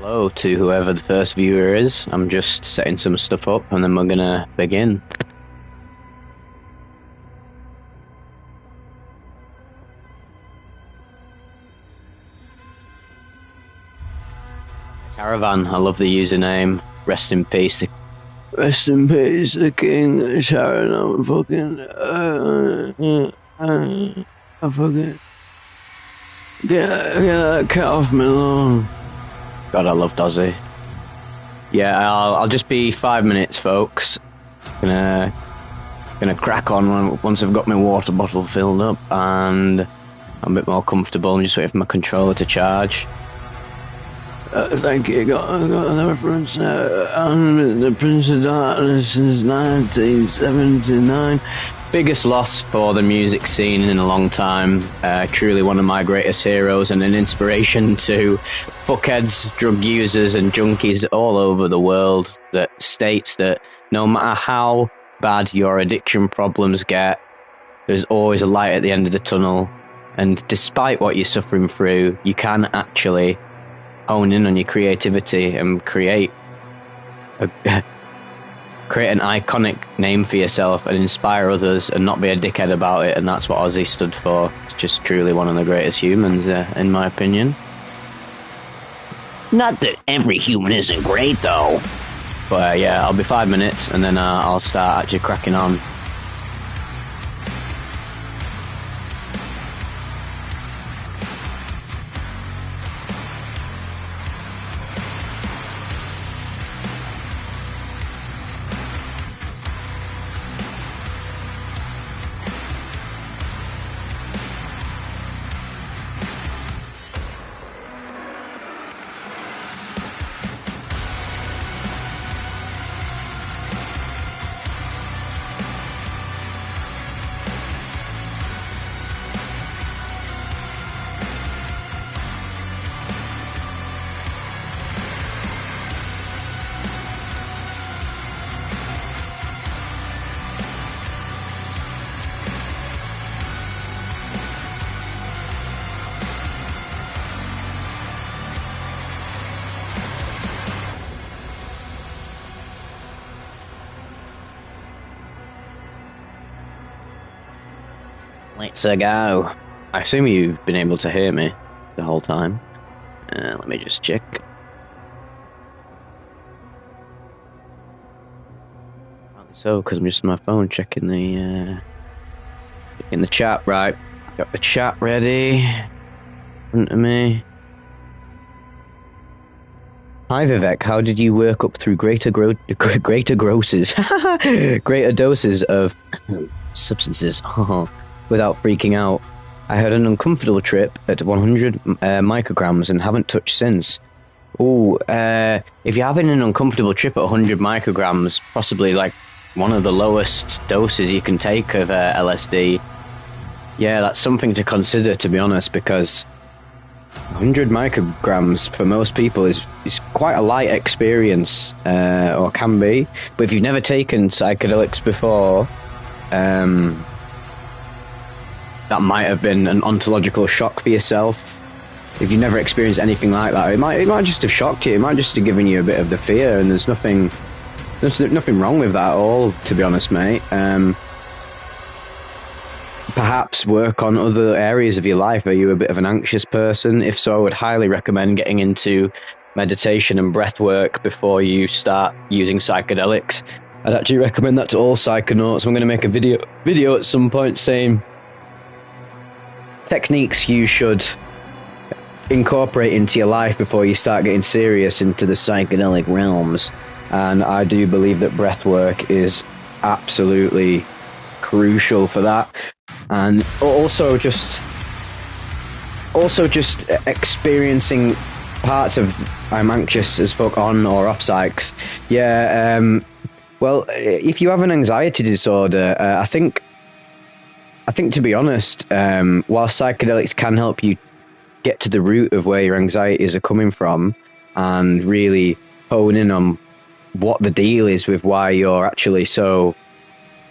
Hello to whoever the first viewer is. I'm just setting some stuff up and then we're gonna begin. Caravan, I love the username. Rest in peace. Rest in peace, the king. Sharon, I'm fucking. I fucking. Get that cat off me lawn. God, I love Dozzy. Yeah, I'll just be 5 minutes, folks. Gonna crack on once I've got my water bottle filled up and I'm a bit more comfortable. I'm just waiting for my controller to charge. Thank you. Got the reference the Prince of Darkness since 1979. Biggest loss for the music scene in a long time. Truly one of my greatest heroes and an inspiration to fuckheads, drug users and junkies all over the world, that states that no matter how bad your addiction problems get, there's always a light at the end of the tunnel. And despite what you're suffering through, you can actually hone in on your creativity and create an iconic name for yourself and inspire others and not be a dickhead about it. And that's what Ozzy stood for. It's just truly one of the greatest humans, in my opinion. Not that every human isn't great, though. But yeah, I'll be 5 minutes and then I'll start actually cracking on. Let's go. I assume you've been able to hear me the whole time. Let me just check. Apparently so, because I'm just on my phone checking the chat. Right, got the chat ready in front of me. Hi Vivek, how did you work up through greater doses of substances without freaking out? I had an uncomfortable trip at 100 micrograms and haven't touched since. If you're having an uncomfortable trip at 100 micrograms, possibly like one of the lowest doses you can take of LSD, yeah, that's something to consider, to be honest, because 100 micrograms for most people is quite a light experience, or can be. But if you've never taken psychedelics before, that might have been an ontological shock for yourself. If you've never experienced anything like that, it might just have shocked you. It might just have given you a bit of the fear, and there's nothing wrong with that at all, to be honest, mate. Perhaps work on other areas of your life. Are you a bit of an anxious person? If so, I would highly recommend getting into meditation and breath work before you start using psychedelics. I'd actually recommend that to all psychonauts. I'm going to make a video at some point saying techniques you should incorporate into your life before you start getting serious into the psychedelic realms. And I do believe that breath work is absolutely crucial for that. And also just experiencing parts of I'm anxious as fuck on or off psychs. Yeah, well, if you have an anxiety disorder, I think to be honest, while psychedelics can help you get to the root of where your anxieties are coming from and really hone in on what the deal is with why you're actually so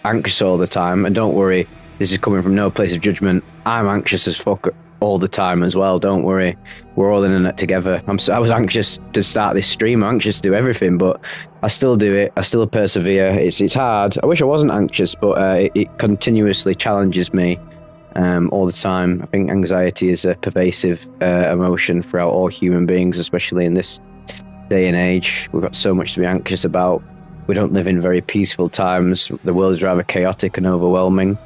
anxious all the time. And don't worry, this is coming from no place of judgment. I'm anxious as fuck all the time as well. Don't worry, we're all in it together. I was anxious to start this stream, anxious to do everything, but I still do it. I still persevere. It's hard. I wish I wasn't anxious, but it continuously challenges me all the time. I think anxiety is a pervasive emotion throughout all human beings, especially in this day and age. We've got so much to be anxious about. We don't live in very peaceful times. The world is rather chaotic and overwhelming.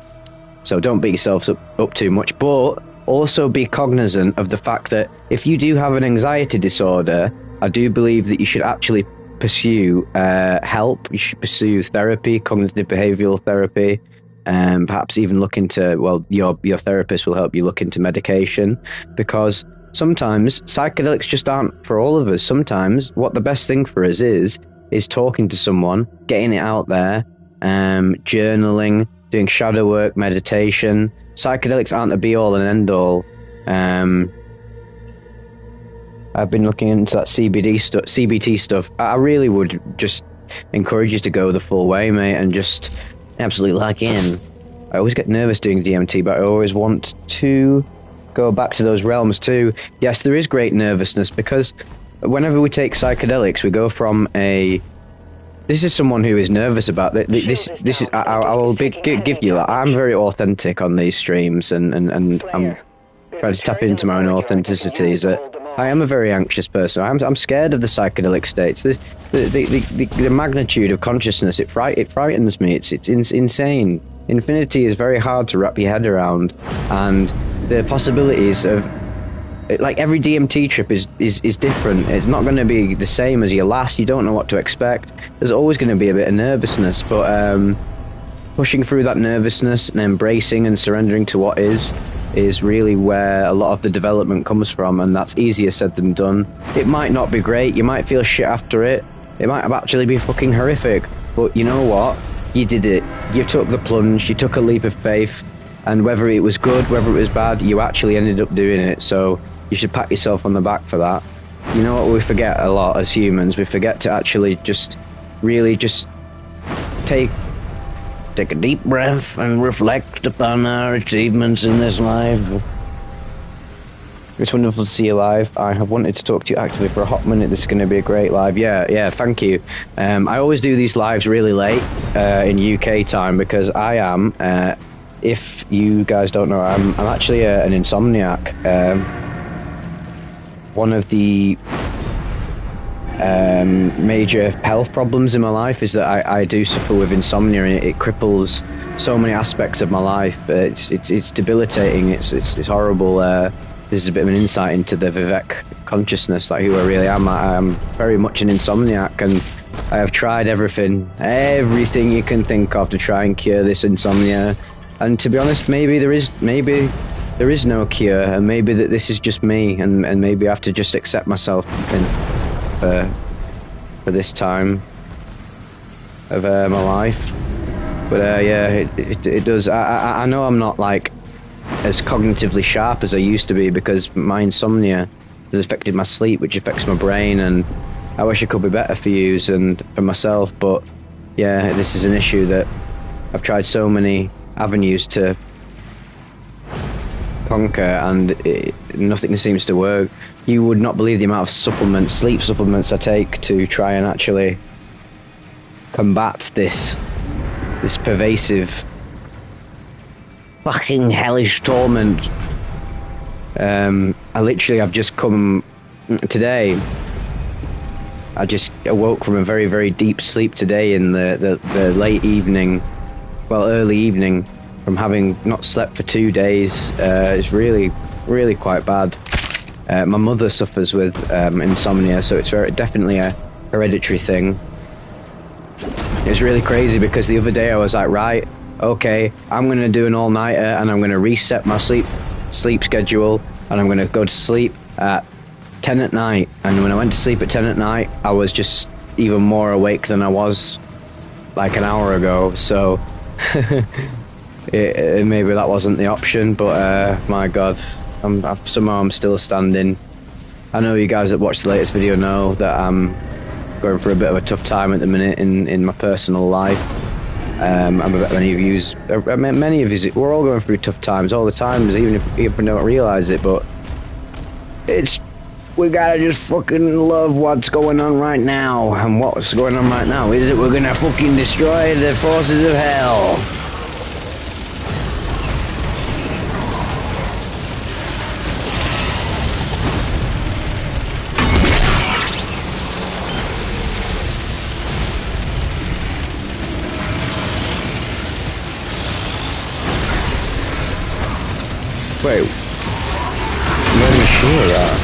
So don't beat yourself up too much, but also be cognizant of the fact that if you do have an anxiety disorder, I do believe that you should actually pursue help. You should pursue therapy, cognitive behavioral therapy, and perhaps even look into, well, your therapist will help you look into medication, because sometimes psychedelics just aren't for all of us. Sometimes what the best thing for us is talking to someone, getting it out there, journaling, doing shadow work, meditation. Psychedelics aren't the be all and end all. I've been looking into that CBT stuff. I really would just encourage you to go the full way, mate, and just absolutely lock in. I always get nervous doing DMT, but I always want to go back to those realms too. Yes, there is great nervousness, because whenever we take psychedelics, we go from a... This is someone who is nervous about this. This is. I will give you that. I'm very authentic on these streams, and I'm trying to tap into my own authenticity. Is that I am a very anxious person. I'm scared of the psychedelic states. The magnitude of consciousness, it frightens me. It's insane. Infinity is very hard to wrap your head around, and the possibilities of, like, every DMT trip is different. It's not going to be the same as your last. You don't know what to expect. There's always going to be a bit of nervousness, but pushing through that nervousness and embracing and surrendering to what is really where a lot of the development comes from, and that's easier said than done. It might not be great. You might feel shit after it. It might actually be fucking horrific, but you know what? You did it. You took the plunge. You took a leap of faith, and whether it was good, whether it was bad, you actually ended up doing it. So you should pat yourself on the back for that. You know what we forget a lot as humans? We forget to actually just really just take a deep breath and reflect upon our achievements in this life. It's wonderful to see you live. I have wanted to talk to you actively for a hot minute. This is going to be a great live. Yeah, thank you. I always do these lives really late in UK time, because I am, if you guys don't know, I'm actually an insomniac. One of the major health problems in my life is that I do suffer with insomnia, and it cripples so many aspects of my life. It's debilitating. It's horrible. This is a bit of an insight into the Vivek consciousness, like who I really am. I am very much an insomniac, and I have tried everything you can think of to try and cure this insomnia. And to be honest, maybe there is no cure, and maybe that this is just me, and maybe I have to just accept myself for this time of my life. But it does. I know I'm not like as cognitively sharp as I used to be, because my insomnia has affected my sleep, which affects my brain, and I wish it could be better for you and for myself. But yeah, this is an issue that I've tried so many avenues to conquer, and nothing seems to work. You would not believe the amount of sleep supplements I take to try and actually combat this pervasive fucking hellish torment. I've just come today. I just awoke from a very, very deep sleep today in the late evening, early evening, from having not slept for 2 days. It's really, really quite bad. My mother suffers with insomnia, so it's definitely a hereditary thing. It's really crazy, because the other day I was like, right, okay, I'm going to do an all-nighter, and I'm going to reset my sleep schedule, and I'm going to go to sleep at 10 at night. And when I went to sleep at 10 at night, I was just even more awake than I was like an hour ago. So maybe that wasn't the option, but my God, somehow I'm still standing. I know you guys that watched the latest video know that I'm going through a bit of a tough time at the minute in my personal life. I bet many of you, we're all going through tough times all the time, even if people don't realize it, but we gotta just fucking love what's going on right now. And what's going on right now is that we're gonna fucking destroy the forces of hell. Wait, I'm not even sure of that.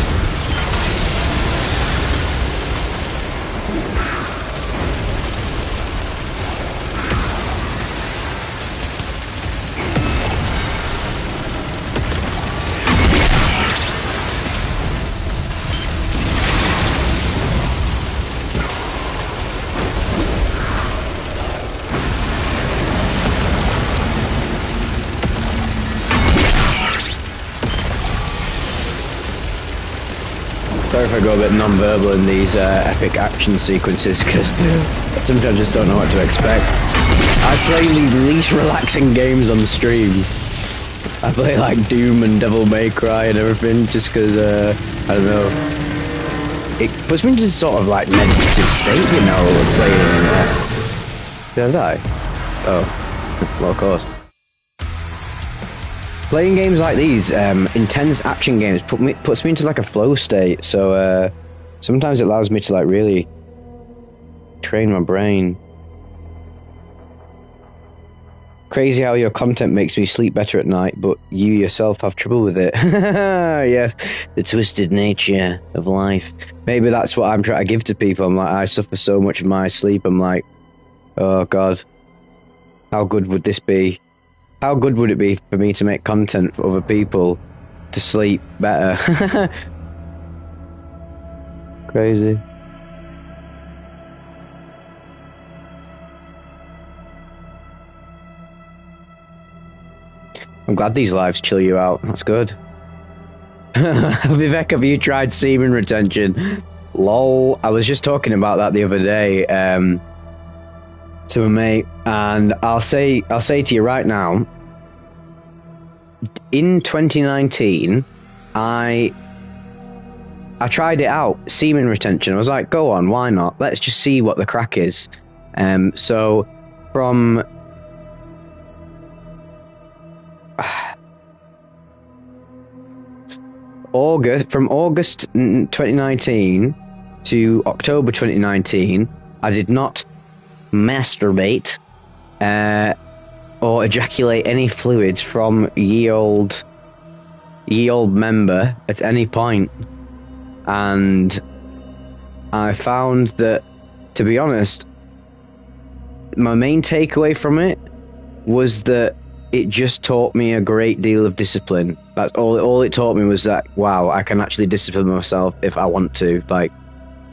Sorry if I go a bit non-verbal in these epic action sequences, because sometimes I just don't know what to expect. I play the least relaxing games on stream. I play like Doom and Devil May Cry and everything, just because, I don't know. It puts me into sort of like meditative state, you know, playing... Did I die? Oh, well, of course. Playing games like these, intense action games, puts me into like a flow state, so sometimes it allows me to like really train my brain. Crazy how your content makes me sleep better at night, but you yourself have trouble with it. Yes, the twisted nature of life. Maybe that's what I'm trying to give to people. I'm like, I suffer so much in my sleep. I'm like, oh God, how good would this be? How good would it be for me to make content for other people to sleep better? Crazy. I'm glad these lives chill you out. That's good. Vivek, have you tried semen retention? Lol. I was just talking about that the other day to a mate, and I'll say to you right now, in 2019 I tried it out, semen retention. I was like, go on, why not, let's just see what the crack is. So from August 2019 to October 2019, I did not masturbate or ejaculate any fluids from ye old member at any point. And I found that, to be honest, my main takeaway from it was that it just taught me a great deal of discipline. That's all it taught me, was that, wow, I can actually discipline myself if I want to, like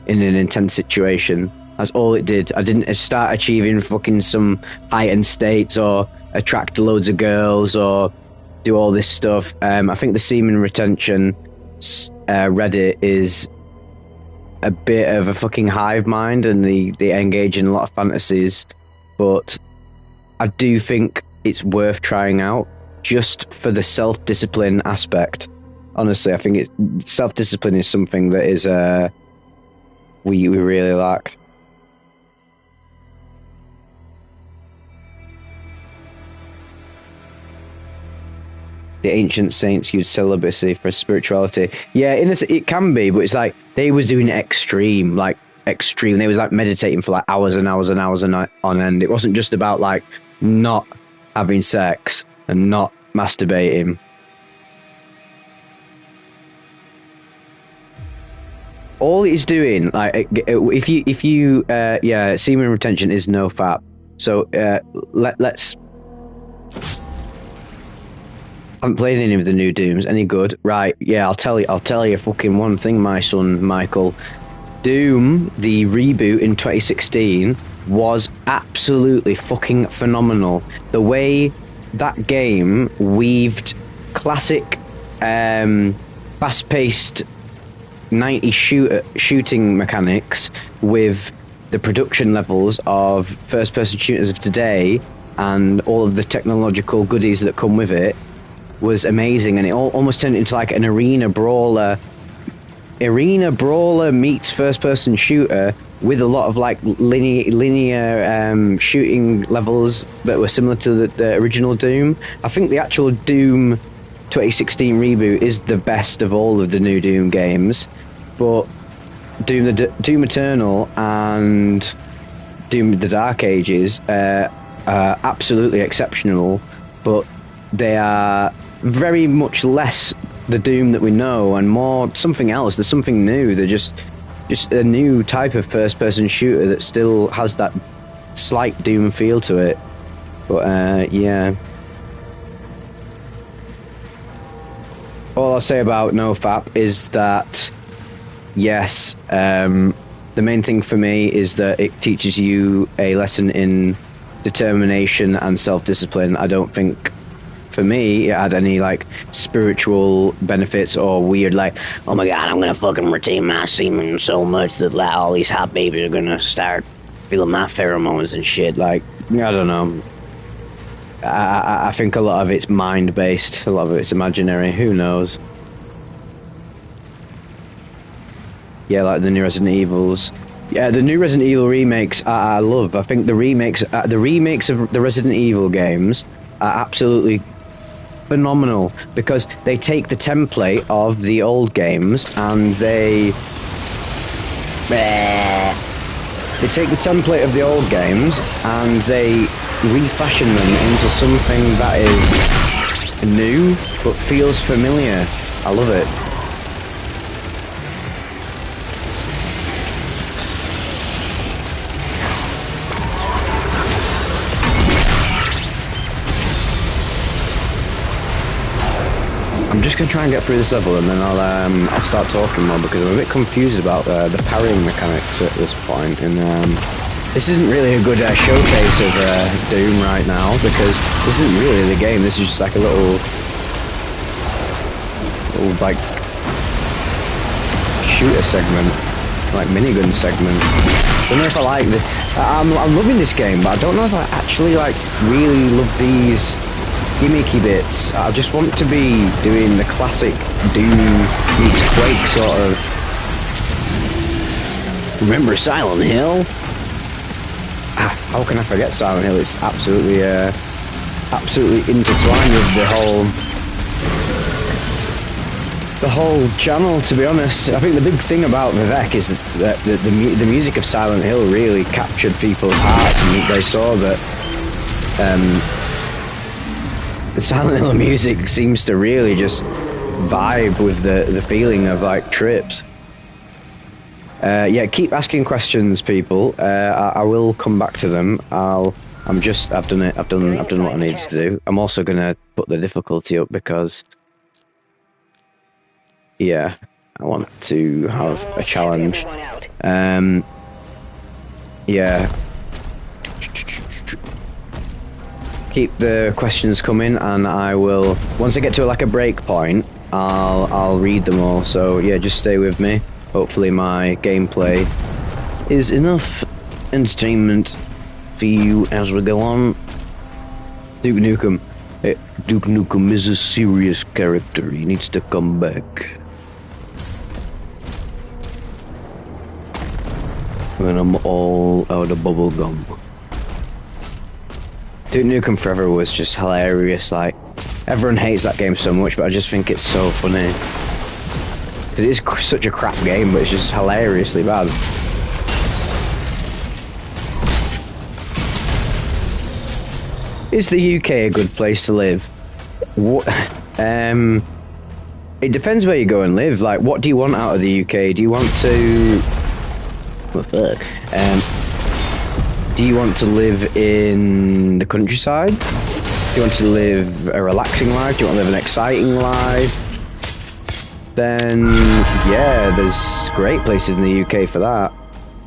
in an intense situation. That's all it did. I didn't start achieving fucking some heightened states or attract loads of girls or do all this stuff. I think the semen retention Reddit is a bit of a fucking hive mind, and they engage in a lot of fantasies, but I do think it's worth trying out just for the self-discipline aspect. Honestly, I think self-discipline is something that is we really lack. The ancient saints used celibacy for spirituality. Yeah, it can be, but it's like they was doing extreme. They was like meditating for like hours and hours and hours on end. It wasn't just about like not having sex and not masturbating. All it's doing, like, if you semen retention is no fap. So let's. I haven't played any of the new Dooms. Any good? Right, yeah, I'll tell you fucking one thing, my son Michael. Doom, the reboot in 2016, was absolutely fucking phenomenal. The way that game weaved classic fast-paced 90s shooting mechanics with the production levels of first-person shooters of today and all of the technological goodies that come with it was amazing, and it almost turned into like an arena brawler. Arena brawler meets first-person shooter with a lot of like linear shooting levels that were similar to the original Doom. I think the actual Doom 2016 reboot is the best of all of the new Doom games, but Doom Eternal and Doom the Dark Ages are absolutely exceptional, but they are very much less the Doom that we know and more something else. There's something new. They're just a new type of first-person shooter that still has that slight Doom feel to it. But yeah. All I'll say about NoFap is that yes, the main thing for me is that it teaches you a lesson in determination and self-discipline. I don't think, for me, it had any like spiritual benefits or weird like, oh my god, I'm gonna fucking retain my semen so much that like, all these hot babies are gonna start feeling my pheromones and shit. Like, I don't know. I think a lot of it's mind-based, a lot of it's imaginary. Who knows? Yeah, like the new Resident Evils. Yeah, the new Resident Evil remakes I love. I think the remakes of the Resident Evil games are absolutely phenomenal because they take the template of the old games and they take the template of the old games and they refashion them into something that is new but feels familiar. I love it. I'm just gonna try and get through this level, and then I'll start talking more because I'm a bit confused about the parrying mechanics at this point. And this isn't really a good showcase of Doom right now because this isn't really the game. This is just like a little like shooter segment, like minigun segment. Don't know if I like this. I'm loving this game, but I don't know if I actually like really love these gimmicky bits. I just want to be doing the classic Doom meets Quake sort of. Remember Silent Hill? How can I forget Silent Hill? It's absolutely intertwined with the whole channel, to be honest. I think the big thing about Vivek is that the music of Silent Hill really captured people's hearts, and they saw that the Silent Hill music seems to really just vibe with the feeling of like trips. Yeah, keep asking questions, people. I will come back to them. I've done it. I've done what I needed to do. I'm also gonna put the difficulty up because, yeah, I want to have a challenge. Yeah. Keep the questions coming, and I will. Once I get to like a break point, I'll read them all. So yeah, just stay with me. Hopefully my gameplay is enough entertainment for you as we go on. Duke Nukem. Duke Nukem is a serious character. He needs to come back. When I'm all out of bubble gum. Duke Nukem Forever was just hilarious. Like, everyone hates that game so much, but I just think it's so funny. It is such a crap game, but it's just hilariously bad. Is the UK a good place to live? What? It depends where you go and live. Like, what do you want out of the UK? Do you want to? What the fuck? Do you want to live in the countryside? Do you want to live a relaxing life? Do you want to live an exciting life? Then, yeah, there's great places in the UK for that.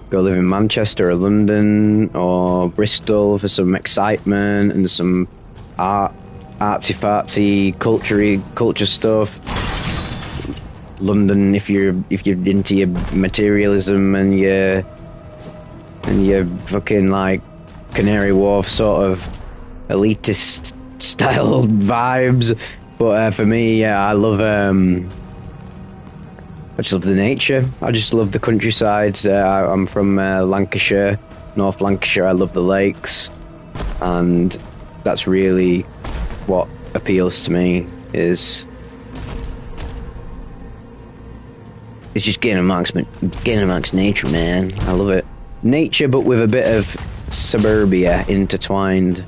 Go live in Manchester or London or Bristol for some excitement and some artsy-fartsy culture stuff. London if you're into your materialism and your and your fucking like Canary Wharf sort of elitist style vibes. But for me, yeah, I just love the nature. I just love the countryside. I'm from Lancashire, North Lancashire. I love the lakes, and that's really what appeals to me. Is it's just getting amongst nature, man. I love it. Nature, but with a bit of suburbia intertwined.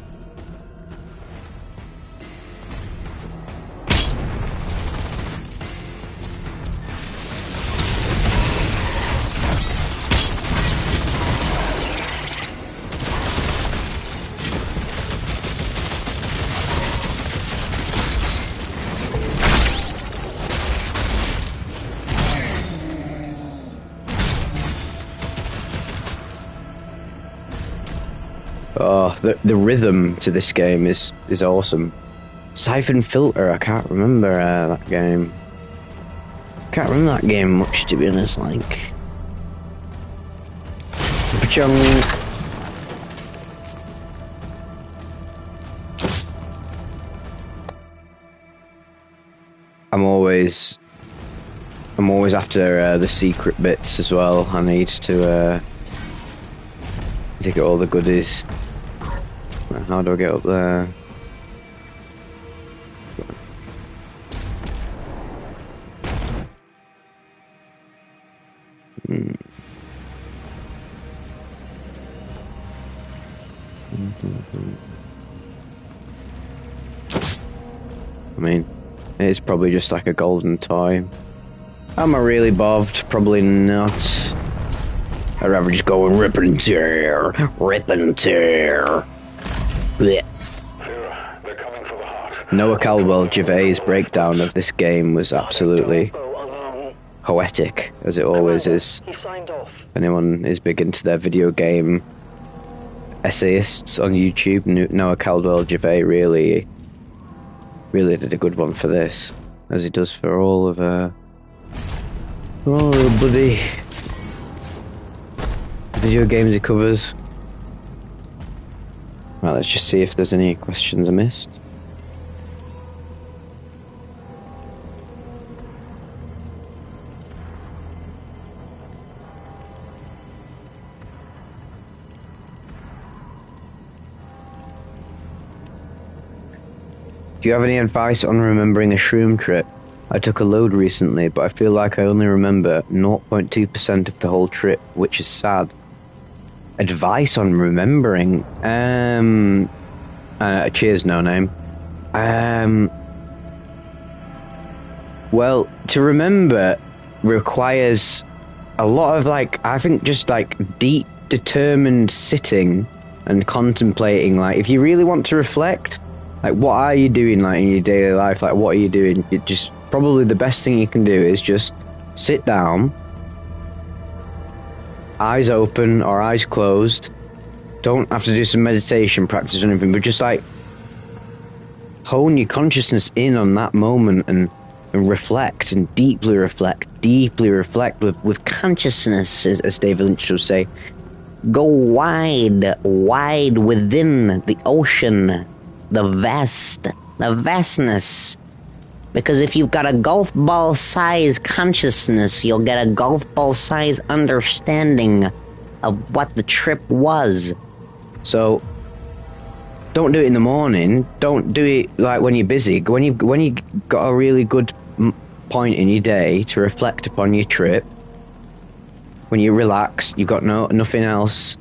Oh, the rhythm to this game is awesome. Siphon Filter, I can't remember that game. Can't remember that game much, to be honest. Like, I'm always after the secret bits as well. I need to get all the goodies. How do I get up there? I mean, it's probably just like a golden toy. Am I really bothered? Probably not. I'd rather just go and rip and tear. Blech. They're coming for the heart. Noah Caldwell Gervais' breakdown of this game was absolutely poetic, as it always is. He signed off. If anyone is big into their video game essayists on YouTube, Noah Caldwell Gervais really did a good one for this, as he does for all of the bloody video games he covers. Right, let's just see if there's any questions I missed. Do you have any advice on remembering a shroom trip? I took a load recently, but I feel like I only remember 0.2% of the whole trip, which is sad. Advice on remembering? Cheers, no name. Well, to remember requires a lot of, like, I think just, like, deep, determined sitting and contemplating. Like, if you really want to reflect, like, what are you doing, like, in your daily life? Like, what are you doing? It just, probably the best thing you can do is just sit down, eyes open or eyes closed. Don't have to do some meditation practice or anything, but just, like, hone your consciousness in on that moment and reflect, and deeply reflect with consciousness, as David Lynch would say. Go wide within the ocean, the vastness. Because if you've got a golf ball size consciousness, you'll get a golf ball size understanding of what the trip was. So don't do it in the morning. Don't do it like when you're busy. When you got a really good point in your day to reflect upon your trip. When you're relaxed, you've got nothing else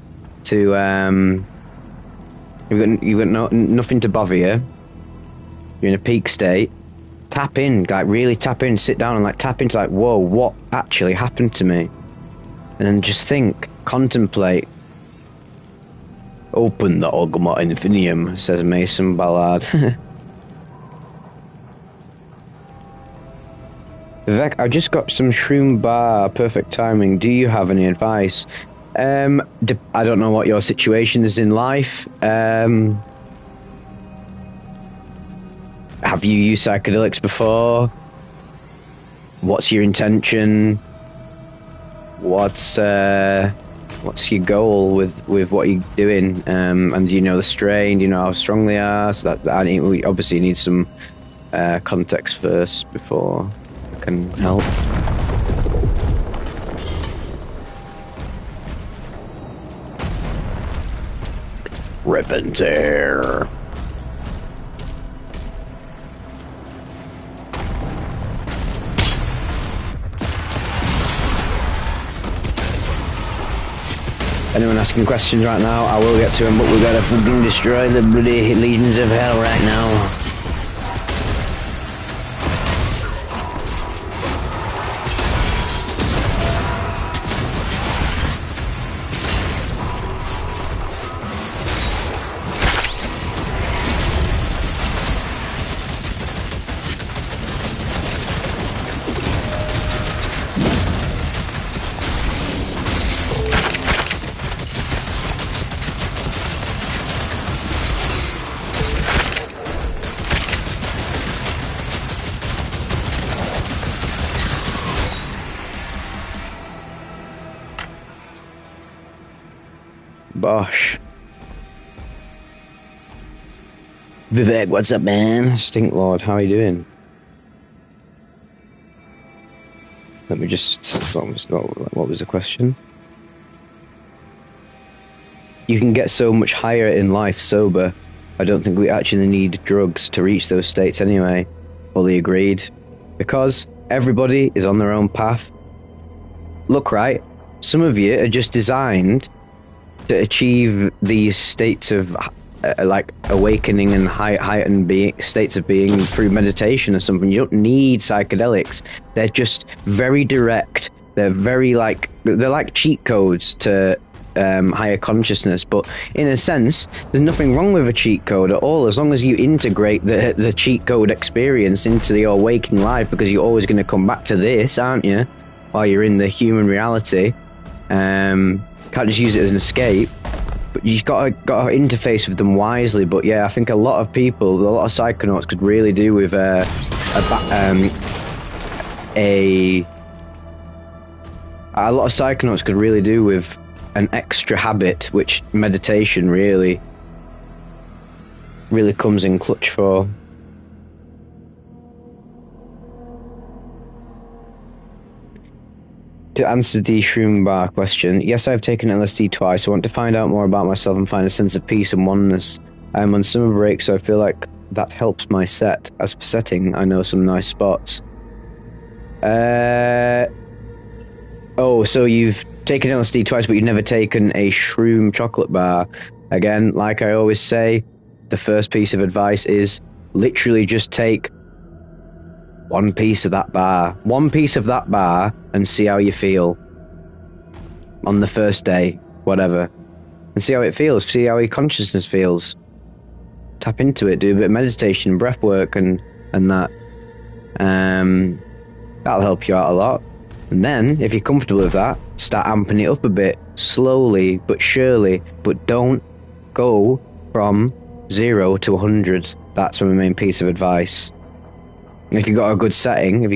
to you've got nothing to bother you. You're in a peak state. Tap in, like, really tap in, sit down and, like, tap into, like, whoa, what actually happened to me? And then just think, contemplate. Open the Ogma Infinium, says Mason Ballard. Vivek, I just got some shroom bar, perfect timing. Do you have any advice? I don't know what your situation is in life. Have you used psychedelics before? What's your intention? What's what's your goal with what you're doing, and do you know the strain, do you know how strong they are? So we obviously need some context first before I can help. Rip and tear. Anyone asking questions right now, I will get to them, but we've got to fucking destroy the bloody legions of hell right now. Bosh. Vivek, what's up, man? Stink Lord, how are you doing? Let me just... What was the question? You can get so much higher in life sober. I don't think we actually need drugs to reach those states anyway. Fully agreed. Because everybody is on their own path. Look, right, some of you are just designed to achieve these states of like awakening and heightened states of being through meditation or something. You don't need psychedelics. They're just very direct. They're like cheat codes to higher consciousness. But in a sense, there's nothing wrong with a cheat code at all, as long as you integrate the cheat code experience into your waking life, because you're always going to come back to this, aren't you? While you're in the human reality. Can't just use it as an escape, but you've got to interface with them wisely. But yeah, I think a lot of people, a lot of psychonauts could really do with a lot of psychonauts could really do with an extra habit, which meditation really comes in clutch for. To answer the Shroom Bar question, yes, I've taken LSD twice. I want to find out more about myself and find a sense of peace and oneness. I'm on summer break, so I feel like that helps my set. As for setting, I know some nice spots. Oh, so you've taken LSD twice, but you've never taken a Shroom chocolate bar. Again, like I always say, the first piece of advice is literally just take one piece of that bar, and see how you feel on the first day, whatever, and see how it feels, see how your consciousness feels. Tap into it, do a bit of meditation, breath work, and that. That'll help you out a lot. And then, if you're comfortable with that, start amping it up a bit, slowly but surely, but don't go from 0 to 100. That's my main piece of advice. If you've got a good setting, if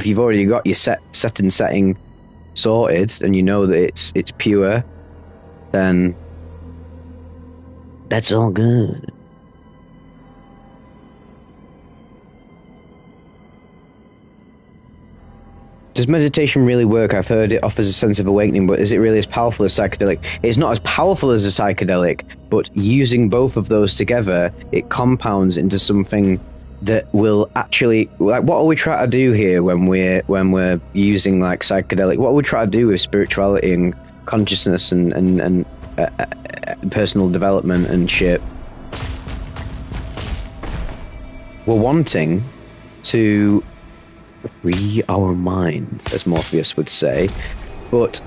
you've already got your setting sorted, and you know that it's pure, then that's all good. Does meditation really work? I've heard it offers a sense of awakening, but is it really as powerful as psychedelic? It's not as powerful as a psychedelic, but using both of those together, it compounds into something that will actually, like, what are we trying to do here when we're using like psychedelic? What are we trying to do with spirituality and consciousness and personal development and shit? We're wanting to free our mind, as Morpheus would say, but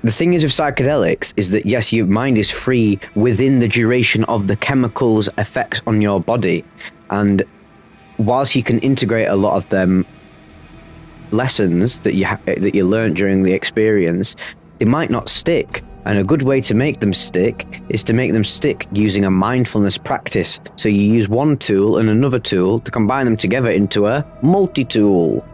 the thing is with psychedelics is that, yes, your mind is free within the duration of the chemicals' effects on your body. And whilst you can integrate a lot of them lessons that you learned during the experience, they might not stick. And a good way to make them stick is to make them stick using a mindfulness practice. So you use one tool and another tool to combine them together into a multi-tool.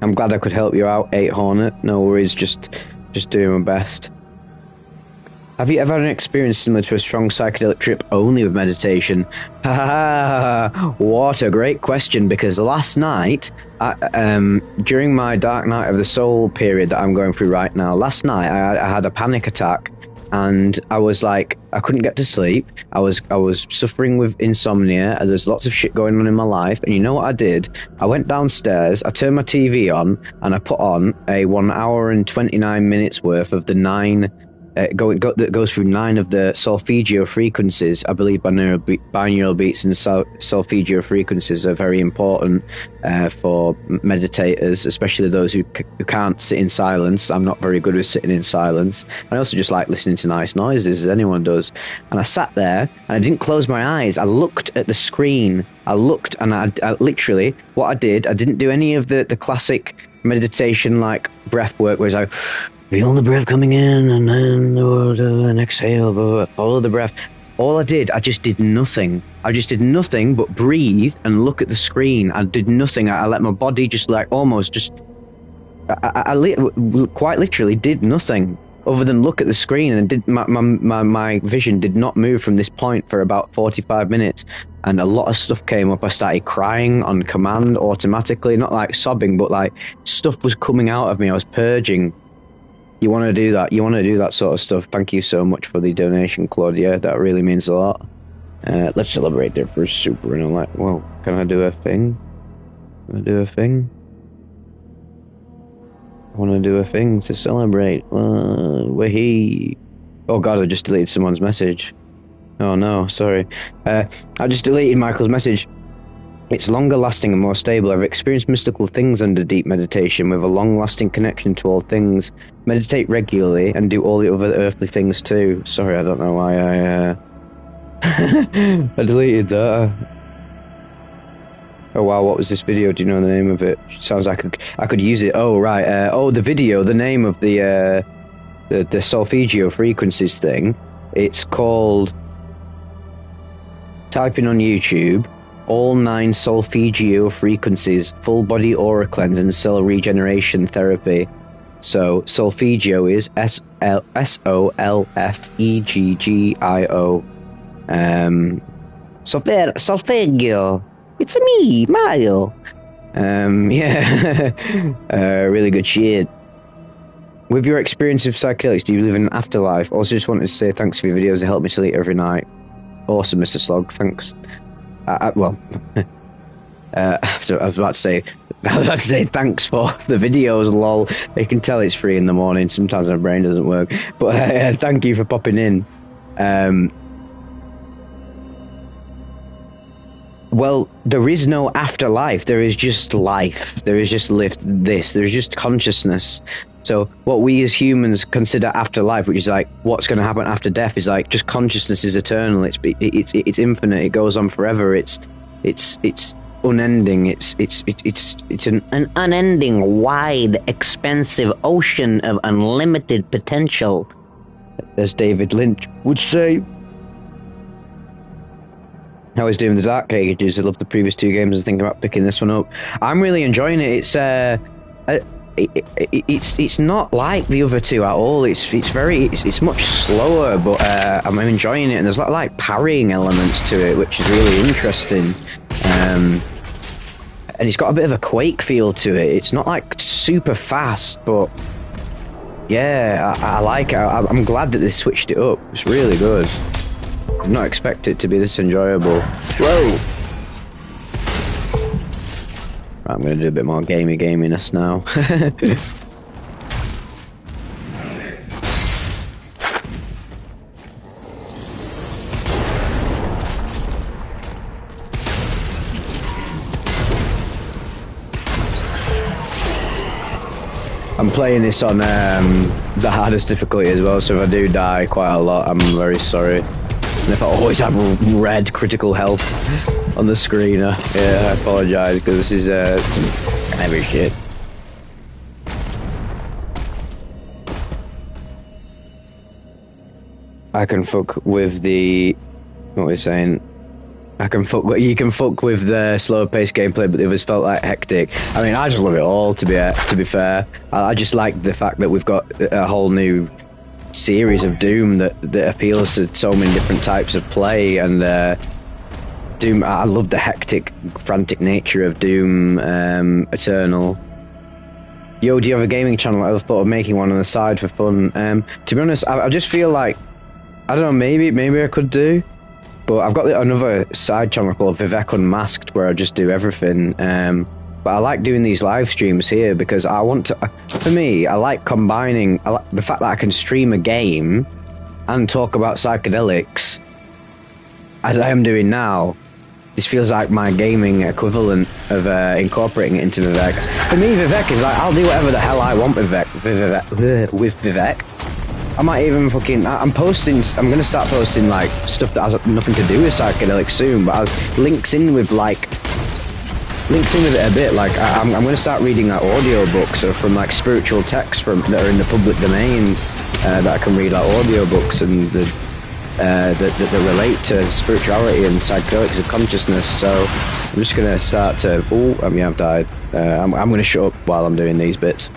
I'm glad I could help you out, 8 Hornet. No worries, just doing my best. Have you ever had an experience similar to a strong psychedelic trip only with meditation? What a great question, because last night, during my Dark Night of the Soul period that I'm going through right now, last night I had a panic attack, and I was like, I couldn't get to sleep. I was suffering with insomnia, and there's lots of shit going on in my life, and you know what I did? I went downstairs, I turned my TV on, and I put on a 1 hour and 29 minutes worth of the 9... that goes through 9 of the solfeggio frequencies. I believe binaural beats and solfeggio frequencies are very important for meditators, especially those who can't sit in silence. I'm not very good with sitting in silence. I also just like listening to nice noises, as anyone does. And I sat there, and I didn't close my eyes. I looked at the screen. I looked, and I literally, what I did, I didn't do any of the classic meditation like breath work where it's like, feel the breath coming in, and then exhale, follow the breath. All I did, I just did nothing. I just did nothing but breathe and look at the screen. I did nothing. I let my body just like almost just... I quite literally did nothing other than look at the screen, and my vision did not move from this point for about 45 minutes. And a lot of stuff came up. I started crying on command automatically, not like sobbing, but like stuff was coming out of me. I was purging. You want to do that? You want to do that sort of stuff? Thank you so much for the donation, Claudia. That really means a lot. Let's celebrate their first super. And I'm like, well, can I do a thing? Can I do a thing? I want to do a thing to celebrate. Wahee. Oh god, I just deleted someone's message. Oh no, sorry. I just deleted Michael's message. It's longer lasting and more stable. I've experienced mystical things under deep meditation with a long lasting connection to all things. Meditate regularly and do all the other earthly things too. Sorry, I don't know why I I deleted that. Oh wow, what was this video? Do you know the name of it? Sounds like I could use it. Oh right. The video, the name of the solfeggio frequencies thing. It's called, type in on YouTube, all 9 solfeggio frequencies, full body aura cleanse and cell regeneration therapy. So solfeggio is SOLFEGGIO. Solfeggio. It's me, Mario. Yeah. Really good shit. With your experience of psychedelics, do you live in an afterlife? Also, just wanted to say thanks for your videos. They help me sleep every night. Awesome, Mr. Slog. Thanks. I was about to say thanks for the videos, lol. You can tell it's 3 in the morning. Sometimes my brain doesn't work. But thank you for popping in. Well, there is no afterlife. There is just life. There is just this. There's just consciousness. So what we as humans consider afterlife, which is like what's going to happen after death, is like just consciousness is eternal. It's infinite. It goes on forever. It's unending. It's an unending, wide, expansive ocean of unlimited potential, as David Lynch would say. I was doing the Dark Ages. I loved the previous 2 games and thinking about picking this one up. I'm really enjoying it. It's not like the other 2 at all. It's much slower, but I'm enjoying it. And there's a lot of like parrying elements to it, which is really interesting. And it's got a bit of a Quake feel to it. It's not like super fast, but yeah, I like it. I'm glad that they switched it up. It's really good. Did not expect it to be this enjoyable. Whoa! Right, I'm going to do a bit more gaminess now. I'm playing this on the hardest difficulty as well, so if I do die quite a lot, I'm very sorry. And if I always have red critical health on the screen, yeah, I apologise, because this is some heavy shit. I can fuck with the... what we're saying... I can fuck. You can fuck with the slower paced gameplay, but the others felt like hectic. I mean, I just love it all. To be fair, I just like the fact that we've got a whole new series of Doom that appeals to so many different types of play. And Doom, I love the hectic, frantic nature of Doom Eternal. Yo, do you have a gaming channel? I thought of making one on the side for fun. To be honest, I just feel like, I don't know, maybe I could do. But I've got another side channel called Vivek Unmasked where I just do everything. But I like doing these live streams here because I want to... For me, I like combining the fact that I can stream a game and talk about psychedelics as I am doing now. This feels like my gaming equivalent of incorporating it into Vivek. For me, Vivek is like, I'll do whatever the hell I want with Vivek. I might even I'm going to start posting like stuff that has nothing to do with psychedelics soon, but links in with it a bit. Like I'm going to start reading like audiobooks or from like spiritual texts that are in the public domain that I can read like audiobooks and that relate to spirituality and psychedelics of consciousness. So I'm just going to start to... I've died. I'm going to shut up while I'm doing these bits.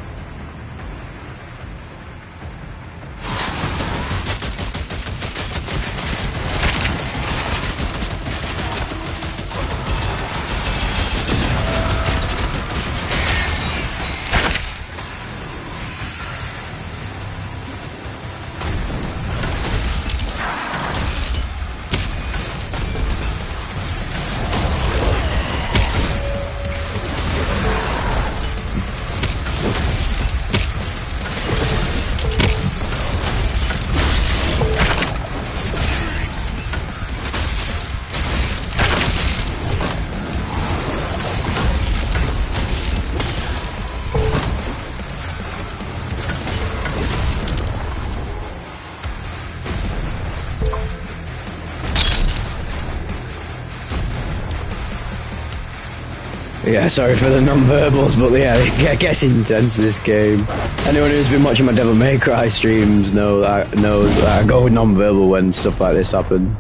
Yeah, sorry for the non-verbals, but yeah, it gets intense, this game. Anyone who's been watching my Devil May Cry streams knows that I go non-verbal when stuff like this happens.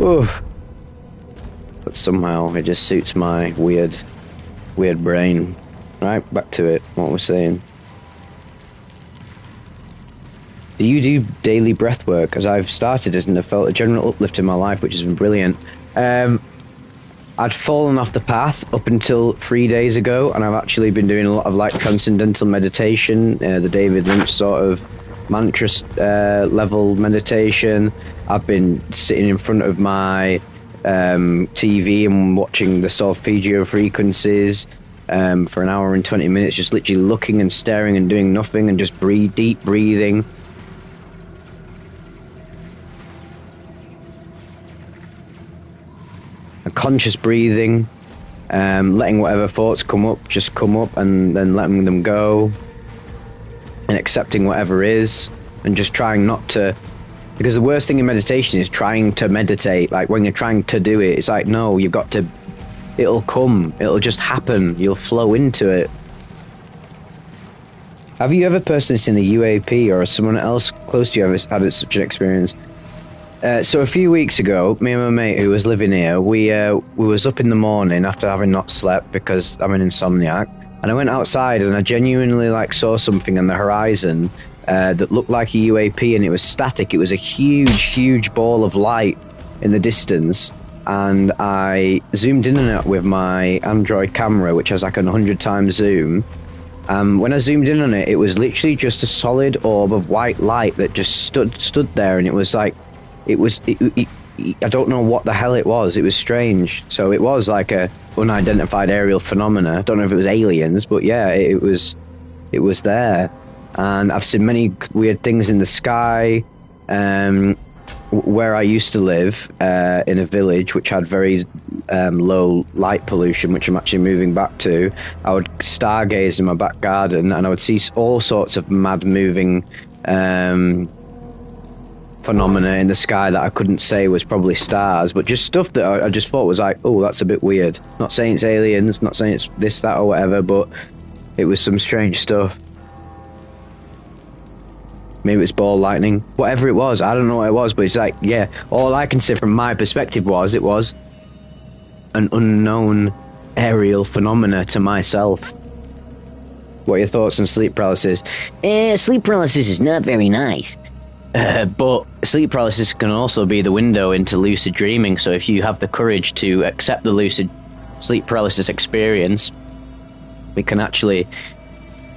Oof. But somehow it just suits my weird brain. Right, back to it, what we're saying. Do you do daily breath work? As I've started it and I've felt a general uplift in my life, which has been brilliant. I'd fallen off the path up until 3 days ago, and I've actually been doing a lot of like transcendental meditation, the David Lynch sort of mantra level meditation. I've been sitting in front of my TV and watching the solfeggio frequencies for an hour and 20 minutes, just literally looking and staring and doing nothing and just deep breathing. Conscious breathing, letting whatever thoughts come up just come up and then letting them go, and accepting whatever is, and just trying not to, because the worst thing in meditation is trying to meditate. Like when you're trying to do it, it's like, no, you've got to, it'll come, it'll just happen, you'll flow into it. Have you ever personally seen a UAP or someone else close to you ever had such an experience? So a few weeks ago, me and my mate who was living here, we was up in the morning after having not slept because I'm an insomniac, and I went outside and I genuinely like saw something on the horizon that looked like a UAP, and it was static. It was a huge ball of light in the distance, and I zoomed in on it with my Android camera, which has like a 100 times zoom. When I zoomed in on it, it was literally just a solid orb of white light that just stood there, and it was like, I don't know what the hell it was. It was strange. So it was like a unidentified aerial phenomena. I don't know if it was aliens, but yeah, it was there. And I've seen many weird things in the sky. Where I used to live, in a village which had very low light pollution, which I'm actually moving back to, I would stargaze in my back garden and I would see all sorts of mad moving phenomena in the sky that I couldn't say was probably stars, but just stuff that I just thought was like, oh, that's a bit weird. Not saying it's aliens, not saying it's this, that, or whatever, but it was some strange stuff. Maybe it was ball lightning, whatever it was, I don't know what it was, but it's like, yeah, all I can say from my perspective was, it was an unknown aerial phenomena to myself. What are your thoughts on sleep paralysis? Sleep paralysis is not very nice. But sleep paralysis can also be the window into lucid dreaming, so if you have the courage to accept the lucid sleep paralysis experience, we can actually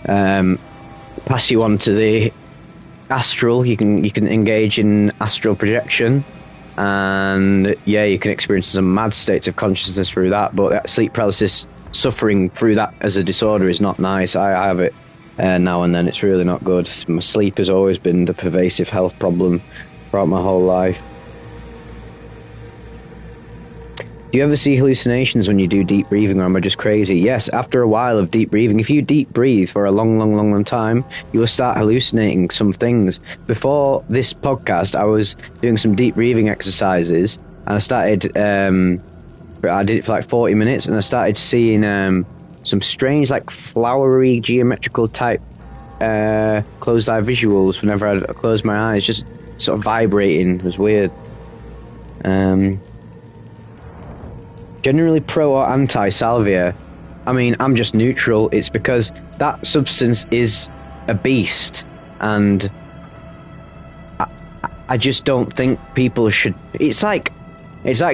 pass you on to the astral. You can engage in astral projection, and yeah, you can experience some mad states of consciousness through that. But that sleep paralysis, suffering through that as a disorder, is not nice. I have it now and then. It's really not good. My sleep has always been the pervasive health problem throughout my whole life. Do you ever see hallucinations when you do deep breathing, or am I just crazy? Yes, after a while of deep breathing, if you deep breathe for a long time, you will start hallucinating some things. Before this podcast, I was doing some deep breathing exercises, and I did it for like 40 minutes, and I started seeing some strange, like, flowery, geometrical type closed eye visuals whenever I closed my eyes, just sort of vibrating. It was weird. Generally pro or anti salvia? I mean, I'm just neutral. It's because that substance is a beast, and I just don't think people should. It's like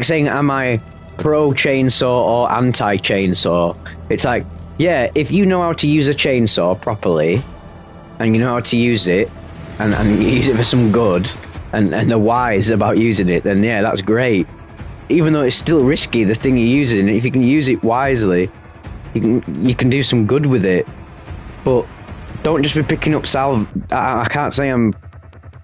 saying, am I pro chainsaw or anti chainsaw? It's like, yeah, if you know how to use a chainsaw properly, and you know how to use it, and you use it for some good, and are wise about using it, then yeah, that's great. Even though it's still risky, the thing you're using, if you can use it wisely, you can do some good with it. But don't just be picking up I can't say I'm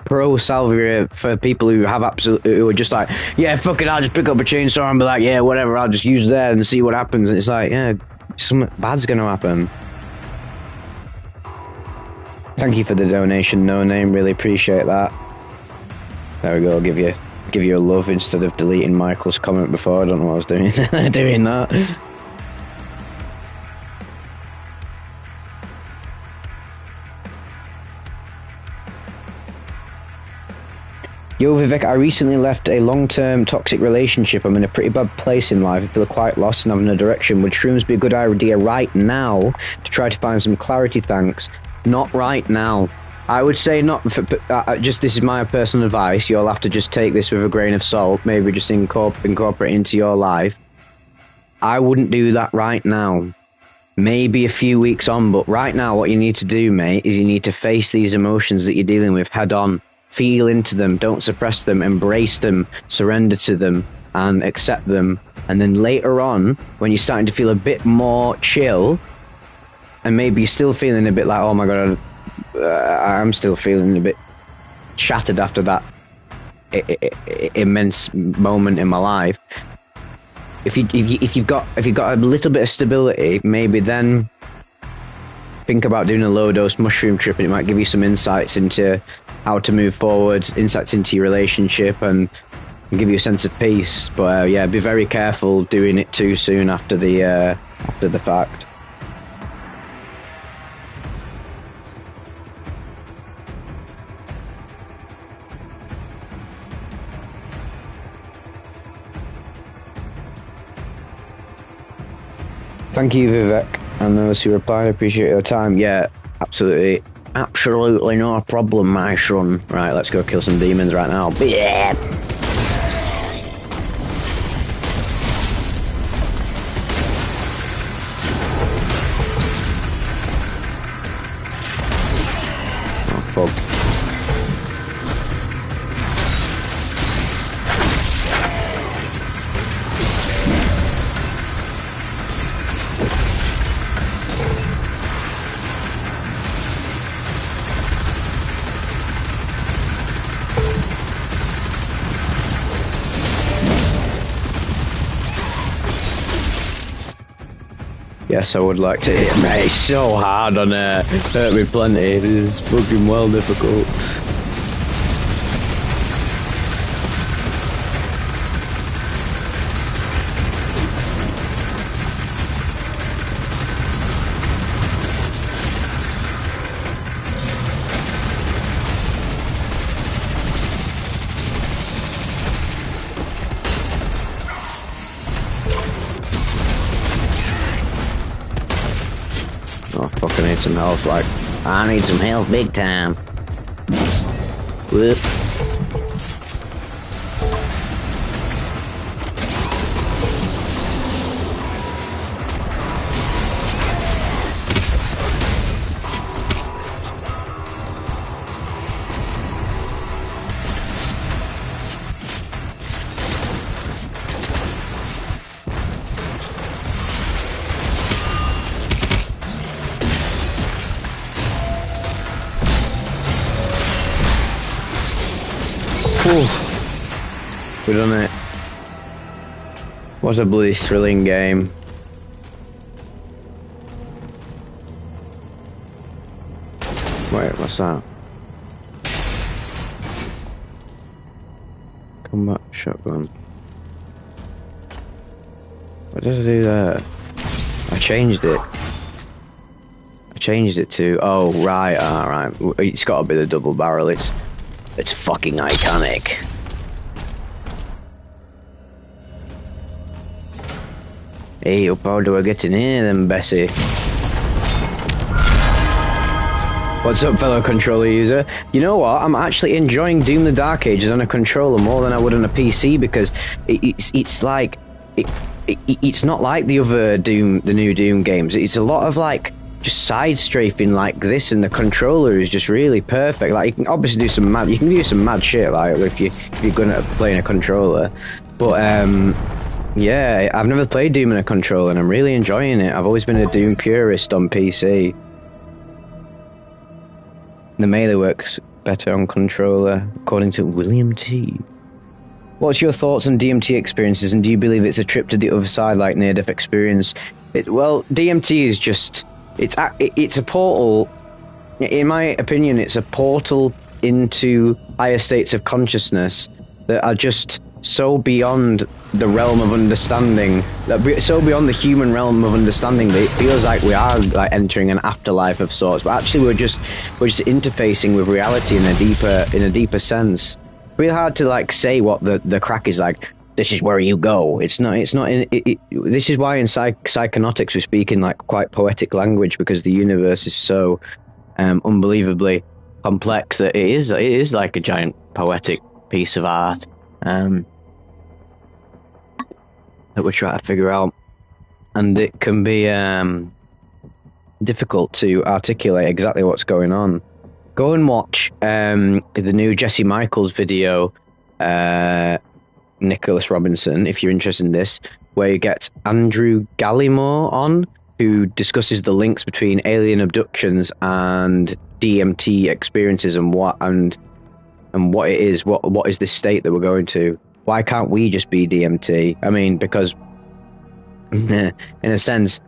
pro salvia for people who are just like, yeah, fuck it, I'll just pick up a chainsaw and be like, yeah, whatever, I'll just use that and see what happens. And it's like, yeah, something bad's gonna happen. Thank you for the donation, No Name, really appreciate that. There we go, I'll give you a love instead of deleting Michael's comment before. I don't know what I was doing. Doing that. Yo Vivek, I recently left a long-term toxic relationship. I'm in a pretty bad place in life. I feel quite lost and having no direction. Would shrooms be a good idea right now to try to find some clarity? Thanks. Not right now. I would say not. Just this is my personal advice. You'll have to just take this with a grain of salt. Maybe just incorporate it into your life. I wouldn't do that right now. Maybe a few weeks on, but right now what you need to do, mate, is you need to face these emotions that you're dealing with head on. Feel into them. Don't suppress them. Embrace them. Surrender to them and accept them. And then later on, when you're starting to feel a bit more chill, and maybe you're still feeling a bit like, oh my God, I'm still feeling a bit shattered after that immense moment in my life. If you've got a little bit of stability, maybe then think about doing a low dose mushroom trip, and it might give you some insights into how to move forward, insights into your relationship, and give you a sense of peace. But yeah, be very careful doing it too soon after the fact. Thank you, Vivek, and those who replied. I appreciate your time. Yeah, absolutely no problem, my son. Right, let's go kill some demons right now. Yeah. Oh, fuck. Yes, I would like to hit him. It's so hard on Hurt Me Plenty. This is fucking well difficult. I fucking need some health, like, I need some health big time. Whoop. We've done it. What a bloody thrilling game. Wait, what's that? Combat shotgun. What does it do there? I changed it. I changed it to, oh right, alright. It's gotta be the double barrel, it's fucking iconic. Hey, how do I get in here then, Bessie? What's up, fellow controller user? You know what? I'm actually enjoying Doom the Dark Ages on a controller more than I would on a PC because it's like it's not like the other Doom, the new Doom games. It's a lot of like just side strafing like this, and the controller is just really perfect. Like you can obviously do some mad shit like if you're good at playing a controller, but yeah, I've never played Doom on a controller and I'm really enjoying it. I've always been a Doom purist on PC. The melee works better on controller, according to William T. What's your thoughts on DMT experiences, and do you believe it's a trip to the other side like near-death experience? Well, DMT is just... It's a portal. In my opinion, it's a portal into higher states of consciousness that are just so beyond the realm of understanding, so beyond the human realm of understanding that it feels like we are like entering an afterlife of sorts. But actually, we're just interfacing with reality in a deeper sense. Really hard to like say what the crack is like. This is where you go. It's not. This is why in psychonautics we speak in like quite poetic language, because the universe is so unbelievably complex that it is like a giant poetic piece of art. That we're trying to figure out, and it can be difficult to articulate exactly what's going on. Go and watch the new Jesse Michaels video, Nicholas Robinson, if you're interested in this, where you get Andrew Gallimore on, who discusses the links between alien abductions and DMT experiences and what it is. What is this state that we're going to? Why can't we just be DMT? I mean, because in a sense,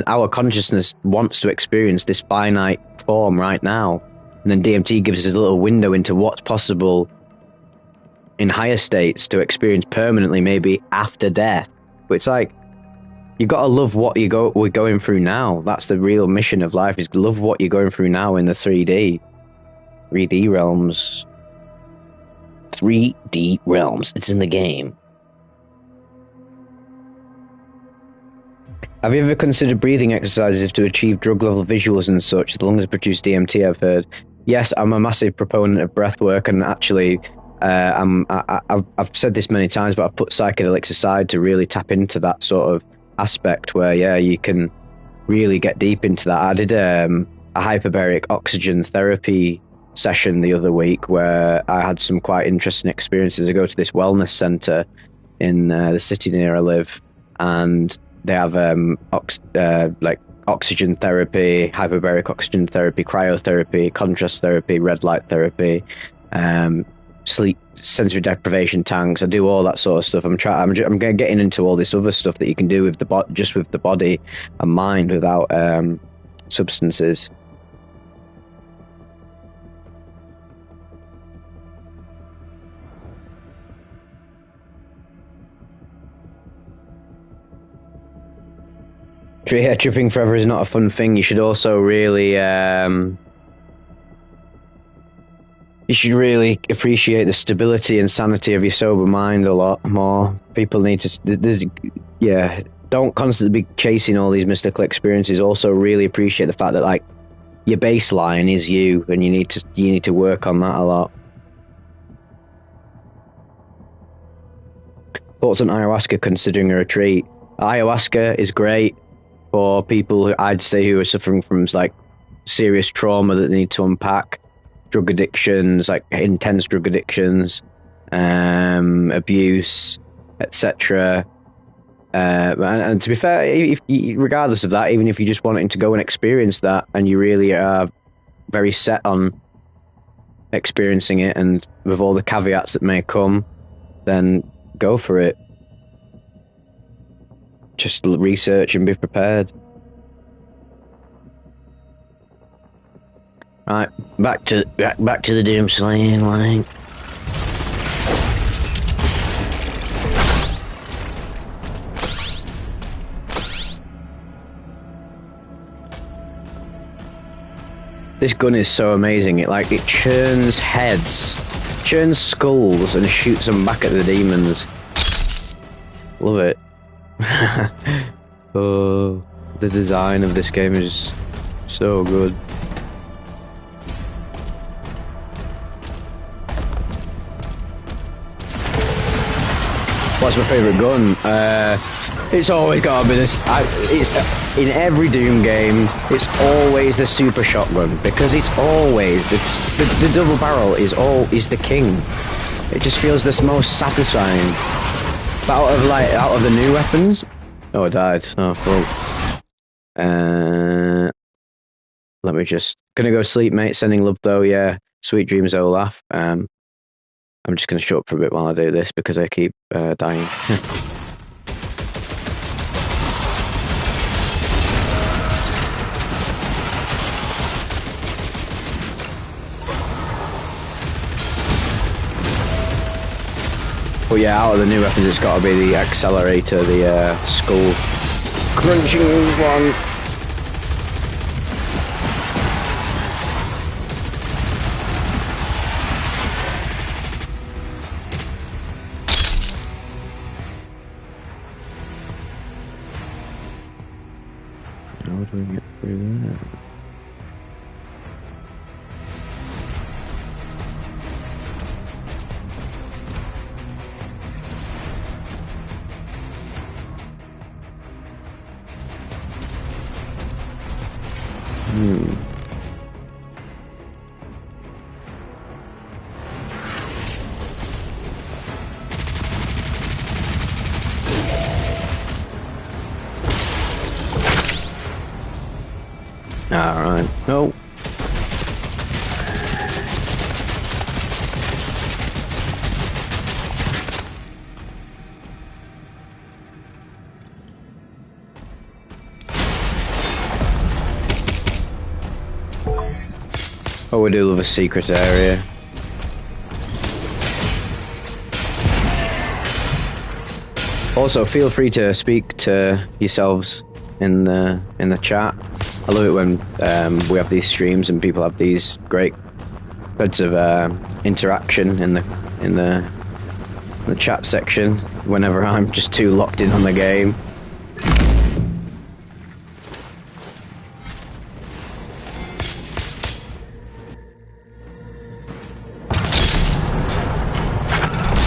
our consciousness wants to experience this finite form right now, and then DMT gives us a little window into what's possible in higher states to experience permanently, maybe after death. But it's like, you gotta love what we're going through now. That's the real mission of life: is love what you're going through now in the 3D realms. 3D realms. It's in the game. Have you ever considered breathing exercises to achieve drug level visuals and such? The lungs produce DMT, I've heard. Yes, I'm a massive proponent of breath work, and actually, I've said this many times, but I've put psychedelics aside to really tap into that sort of aspect where, yeah, you can really get deep into that. I did a hyperbaric oxygen therapy session the other week where I had some quite interesting experiences. I go to this wellness center in the city near I live, and they have like oxygen therapy, hyperbaric oxygen therapy, cryotherapy, contrast therapy, red light therapy, sleep, sensory deprivation tanks. I do all that sort of stuff. I'm getting into all this other stuff that you can do with just with the body and mind without substances. Yeah, tripping forever is not a fun thing. You should also really appreciate the stability and sanity of your sober mind a lot more. People need to, don't constantly be chasing all these mystical experiences. Also, really appreciate the fact that like your baseline is you, and you need to work on that a lot. Thoughts on ayahuasca considering a retreat? Ayahuasca is great for people who I'd say who are suffering from like serious trauma that they need to unpack, drug addictions, like intense drug addictions, abuse, etc. And to be fair, regardless of that, even if you just wanting to go and experience that, and you really are very set on experiencing it, and with all the caveats that may come, then go for it. Just research and be prepared. Right, back to the doom slaying line. This gun is so amazing. It churns heads, churns skulls, and shoots them back at the demons. Love it. Oh, the design of this game is so good. What's my favourite gun? It's always gotta be this. In every Doom game, it's always the super shotgun, because it's always the double barrel is the king. It just feels the most satisfying. But out of the new weapons, oh, I died. Oh, fuck. Let me just gonna go sleep, mate. Sending love though. Yeah, sweet dreams, Olaf. I'm just gonna shut up for a bit while I do this because I keep dying. But yeah, out of the new weapons, it's got to be the accelerator, the skull crunching one. How do we get through that? Alright. No. Oh, we do love a secret area. Also, feel free to speak to yourselves in the chat. I love it when we have these streams and people have these great bits of interaction in the chat section. Whenever I'm just too locked in on the game.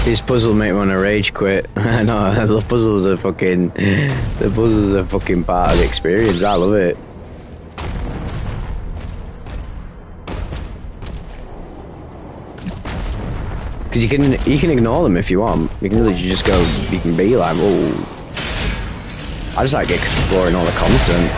These puzzles make me want to rage quit. I know, the puzzles are fucking part of the experience. I love it. Because you can ignore them if you want. You can literally just go. You can be like, oh, I just like exploring all the content.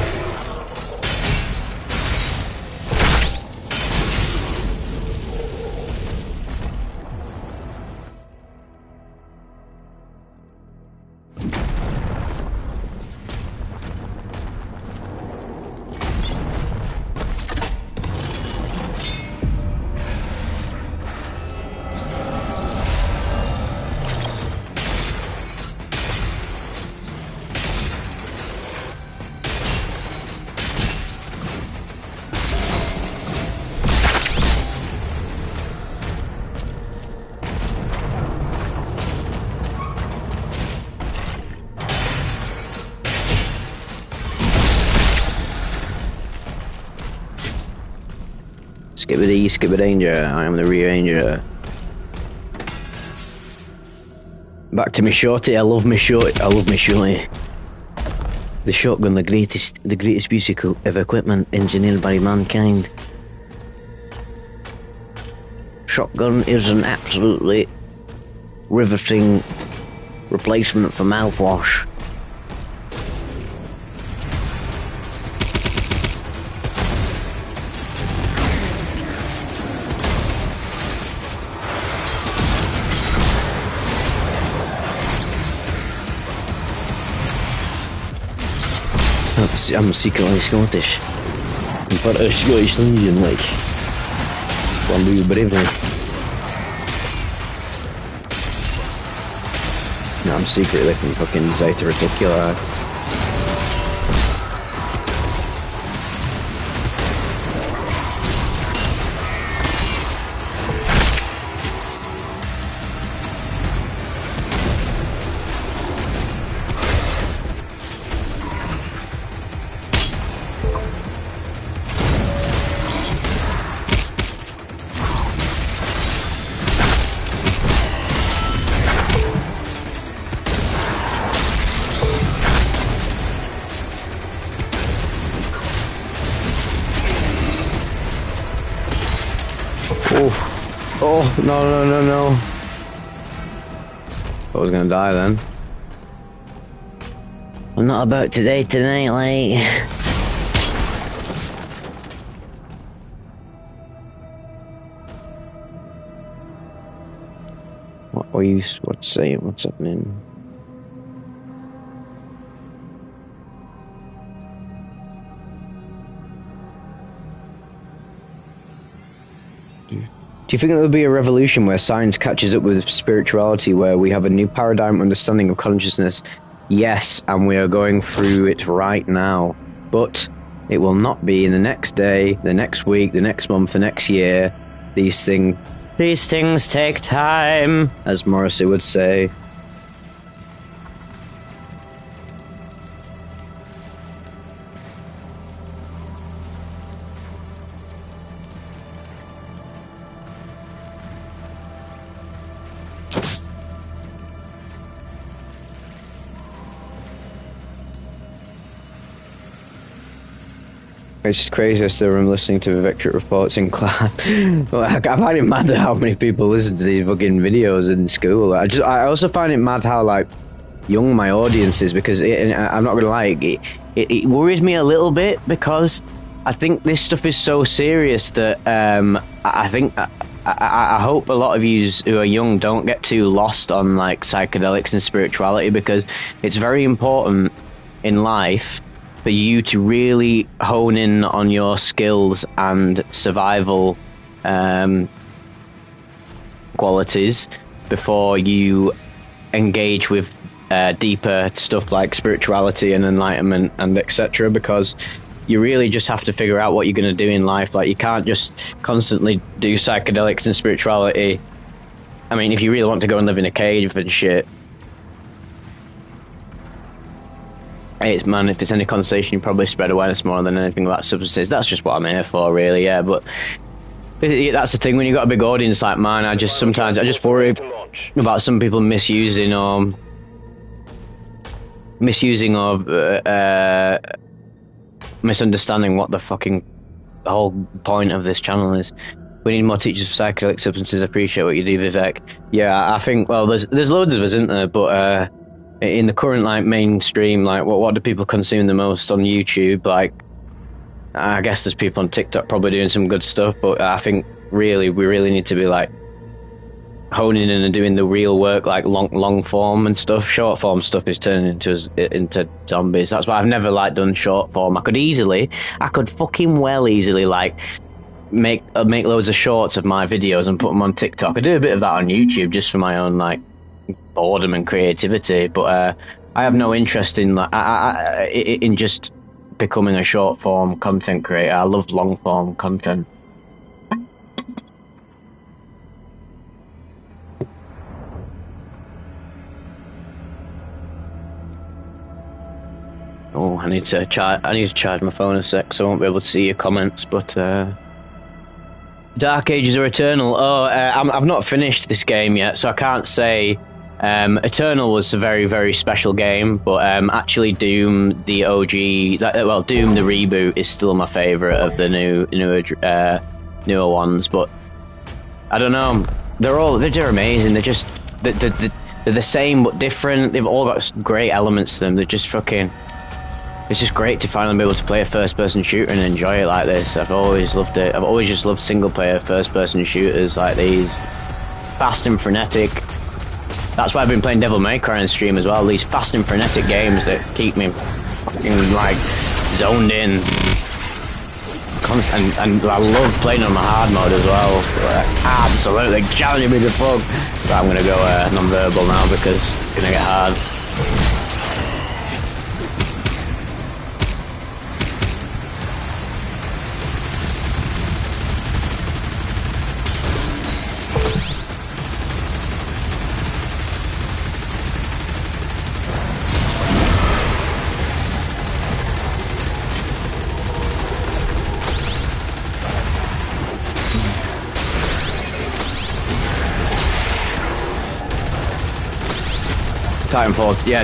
Skip with E, skip with danger. I am the rearranger. Back to me shorty. I love me shorty. I love me shorty. The shotgun, the greatest piece of equipment engineered by mankind. Shotgun is an absolutely riveting replacement for mouthwash. I'm secretly Scottish. I'm part of the Scottish Legion, like. One do you bravery. No, I'm secretly from fucking Zeta Reticuli. Oh, no. I was gonna die then. I'm not about to die tonight, like. What are you, what's saying, what's happening? Do you think there will be a revolution where science catches up with spirituality, where we have a new paradigm understanding of consciousness? Yes, and we are going through it right now. But it will not be in the next day, the next week, the next month, the next year. These things take time, as Morrissey would say. It's crazy. I still remember listening to the Vector reports in class. I find it mad how many people listen to these fucking videos in school. I also find it mad how like young my audience is, because I'm not gonna lie, it worries me a little bit, because I think this stuff is so serious that I hope a lot of you who are young don't get too lost on like psychedelics and spirituality, because it's very important in life for you to really hone in on your skills and survival qualities before you engage with deeper stuff like spirituality and enlightenment and etc., because you really just have to figure out what you're going to do in life. Like, you can't just constantly do psychedelics and spirituality. I mean, if you really want to go and live in a cave and shit, it's, man, if there's any conversation, you probably spread awareness more than anything about substances. That's just what I'm here for, really, yeah. But that's the thing, when you've got a big audience like mine, I just worry about some people misusing or misunderstanding what the whole point of this channel is. We need more teachers of psychedelic substances. I appreciate what you do, Vivek. Yeah, I think, well, there's loads of us, isn't there? But in the current like mainstream, like what do people consume the most on YouTube? Like, I guess there's people on TikTok probably doing some good stuff, but I think really we really need to be like honing in and doing the real work, like long form and stuff. Short form stuff is turning into zombies. That's why I've never like done short form. I could fucking well easily like make loads of shorts of my videos and put them on TikTok. I do a bit of that on YouTube just for my own like boredom and creativity, but I have no interest in like in just becoming a short form content creator. I love long form content. Oh, I need to charge my phone a sec, so I won't be able to see your comments, but Dark Ages or Eternal? Oh, I've not finished this game yet, so I can't say. Eternal was a very, very special game, but actually Doom, the OG, Doom, the reboot, is still my favourite of the newer ones. But I don't know, they're amazing. They're the same but different. They've all got great elements to them. They're just fucking. It's just great to finally be able to play a first-person shooter and enjoy it like this. I've always loved it. I've always just loved single-player first-person shooters like these. Fast and frenetic. That's why I've been playing Devil May Cry on stream as well. These fast and frenetic games that keep me fucking, like, zoned in. And I love playing on my hard mode as well. Absolutely challenging me to fuck. But I'm gonna go non-verbal now because it's gonna get hard.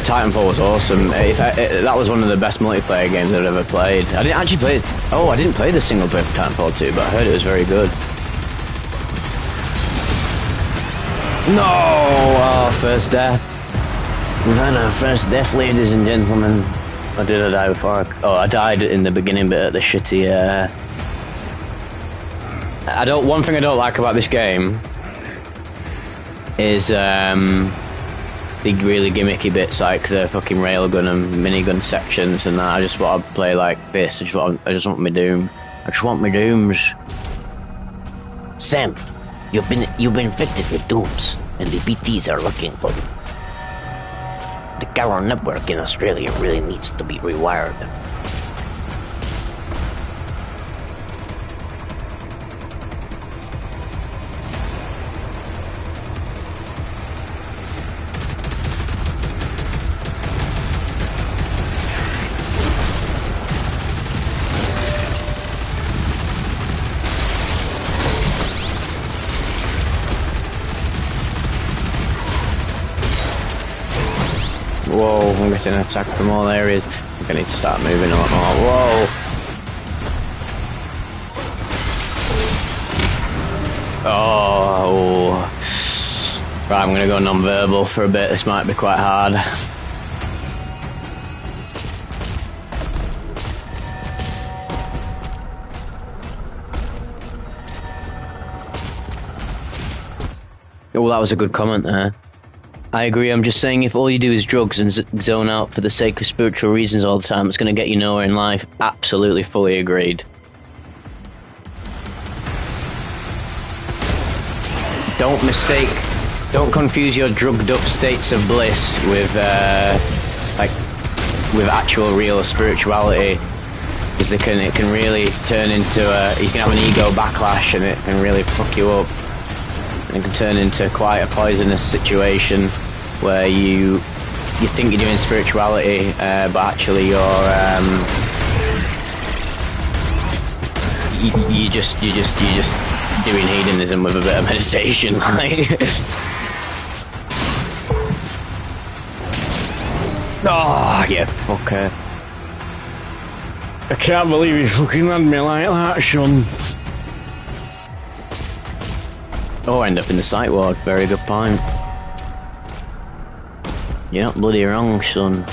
Titanfall was awesome. That was one of the best multiplayer games I've ever played. I didn't play the single player for Titanfall 2, but I heard it was very good. No! Oh, first death. We've had our first death, ladies and gentlemen. Or did I die before? I died in the beginning bit at the shitty, one thing I don't like about this game is, big really gimmicky bits like the fucking railgun and minigun sections and that. I just want to play like this. I just want my Doom. I just want my Dooms. Sam, you've been infected with Dooms, and the BTs are looking for you. The Gallo network in Australia really needs to be rewired. Whoa, I'm getting attacked from all areas. I think I need to start moving a lot more. Whoa! Oh. Right, I'm gonna go non-verbal for a bit. This might be quite hard. Oh, that was a good comment there. I agree, I'm just saying if all you do is drugs and zone out for the sake of spiritual reasons all the time, it's going to get you nowhere in life. Absolutely, fully agreed. Don't confuse your drugged up states of bliss with actual real spirituality. Because it can really turn into you can have an ego backlash and it can really fuck you up. And it can turn into quite a poisonous situation where you think you're doing spirituality, but actually you're just doing hedonism with a bit of meditation. Oh, yeah, fucker. I can't believe you fucking had me like that, son. Oh, I end up in the psych ward. Very good point. You're not bloody wrong, son.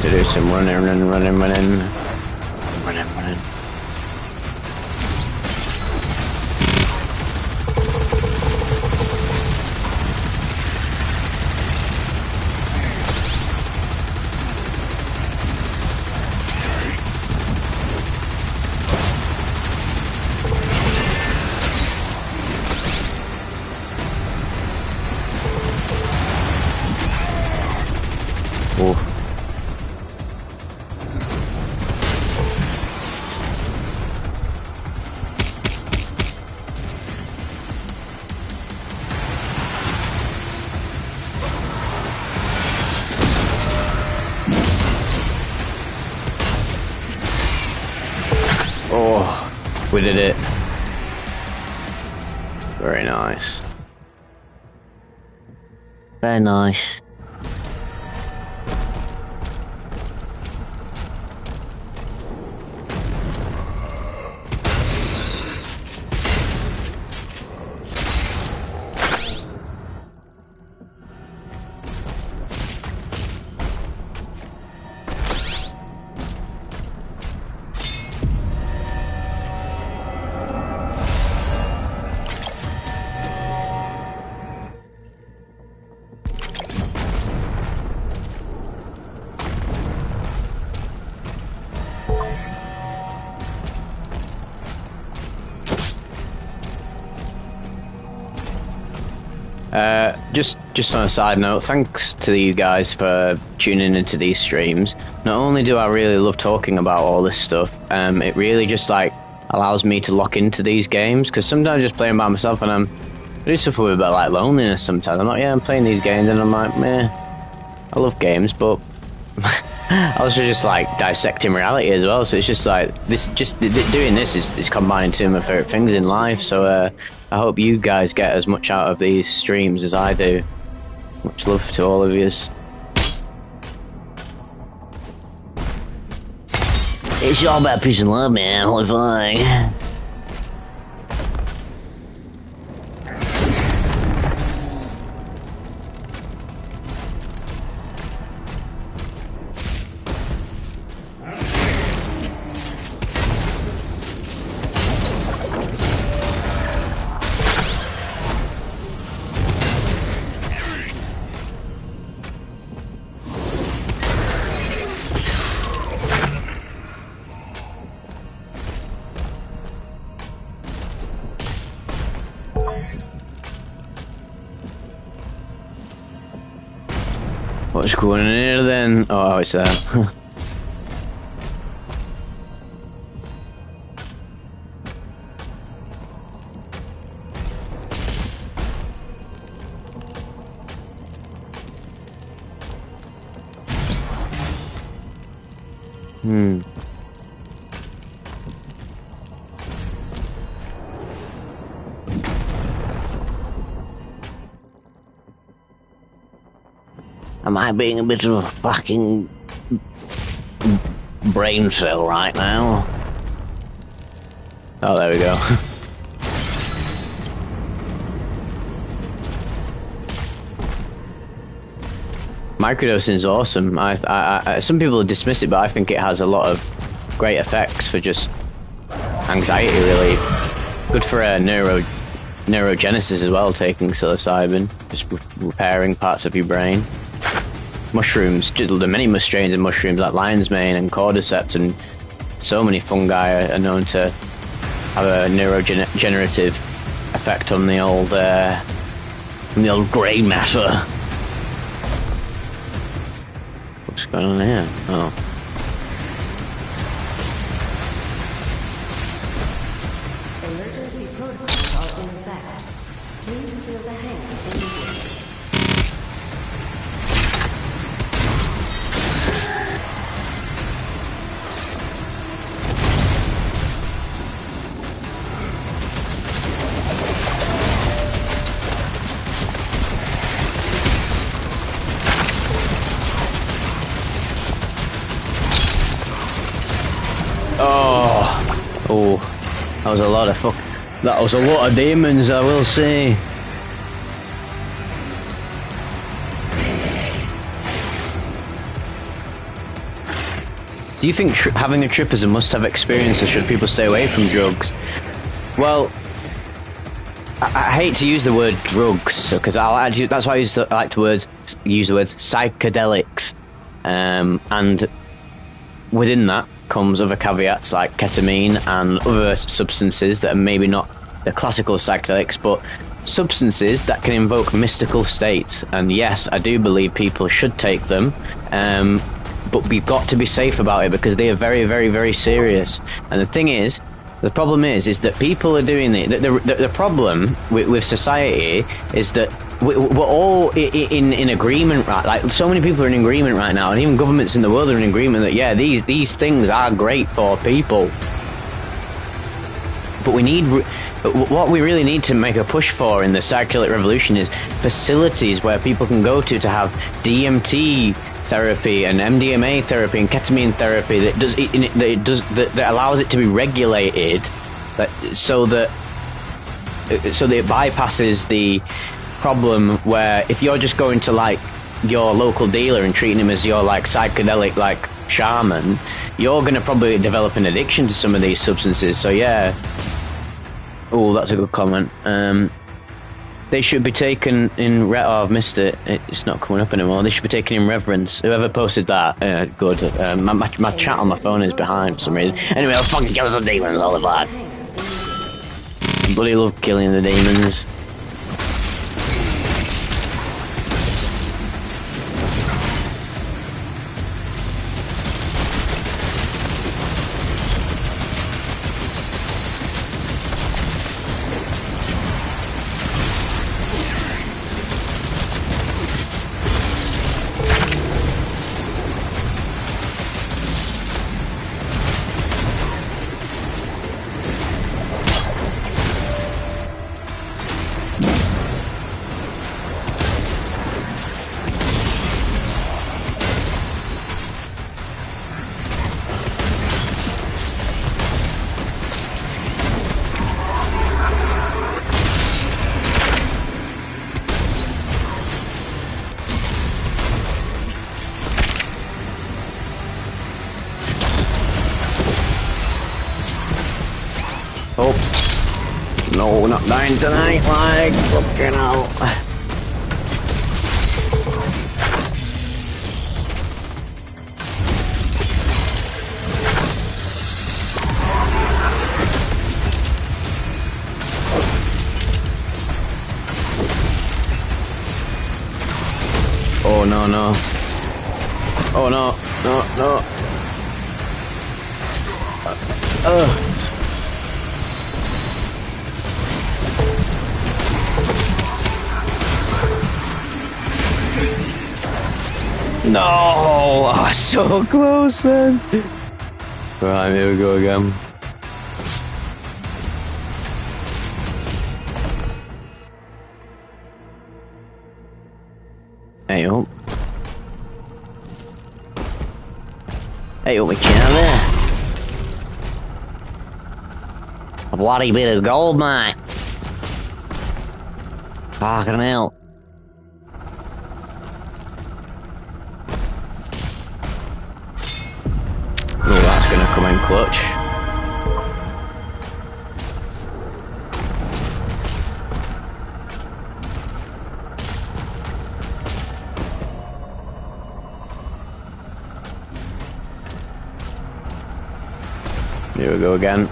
To do some running. Oh, we did it. Very nice. Very nice. Just on a side note, thanks to you guys for tuning into these streams. Not only do I really love talking about all this stuff, it really just like allows me to lock into these games, because sometimes just playing by myself and I do suffer with a bit like loneliness sometimes. I'm like, yeah, I'm playing these games and I'm like, meh, I love games, but I also just like dissecting reality as well. So it's just like doing this is combining two of my favorite things in life. So I hope you guys get as much out of these streams as I do. Much love to all of yous. It's all about peace and love, man. Holy fuck. What's going on here then? Oh, it's there. Am I being a bit of a fucking brain cell right now? Oh, there we go. Microdosing is awesome. Some people dismiss it, but I think it has a lot of great effects for just anxiety relief. Good for neurogenesis as well, taking psilocybin, just repairing parts of your brain. Mushrooms, the many strains of mushrooms like lion's mane and cordyceps and so many fungi are known to have a neurogenerative effect on the old grey matter. What's going on here? Oh. Emergency protocols are in effect. Please feel the hand immediately. Oh, that was a lot of that was a lot of demons, I will say. Do you think having a trip is a must-have experience, or should people stay away from drugs? Well, I hate to use the word drugs, because that's why I like to use the words psychedelics, and within that comes other caveats like ketamine and other substances that are maybe not the classical psychedelics, but substances that can invoke mystical states. And yes, I do believe people should take them, but we've got to be safe about it, because they are very, very, very serious. And the problem is that people are doing it. The problem with society is that we're all in agreement, right? Like, so many people are in agreement right now, and even governments in the world are in agreement that, yeah, these things are great for people. But we need, what we really need to make a push for in the psychedelic revolution is facilities where people can go to have DMT therapy and MDMA therapy and ketamine therapy that allows it to be regulated, so that it bypasses the problem where if you're just going to like your local dealer and treating him as your like psychedelic like shaman, you're going to probably develop an addiction to some of these substances. So yeah. Oh, that's a good comment. They should be taken in... Oh, I've missed it. It's not coming up anymore. They should be taken in reverence. Whoever posted that, good. My chat on my phone is behind for some reason. Anyway, I'll fucking kill some demons all the time. I bloody love killing the demons. No, not dying tonight, like, fucking hell. Oh, no, no. Oh, no, no, no. No! Oh, so close then! Right, here we go again. Hey up. Hey up, my channel there. A bloody bit of gold, mate. Fucking hell. Gonna come in clutch. Here we go again.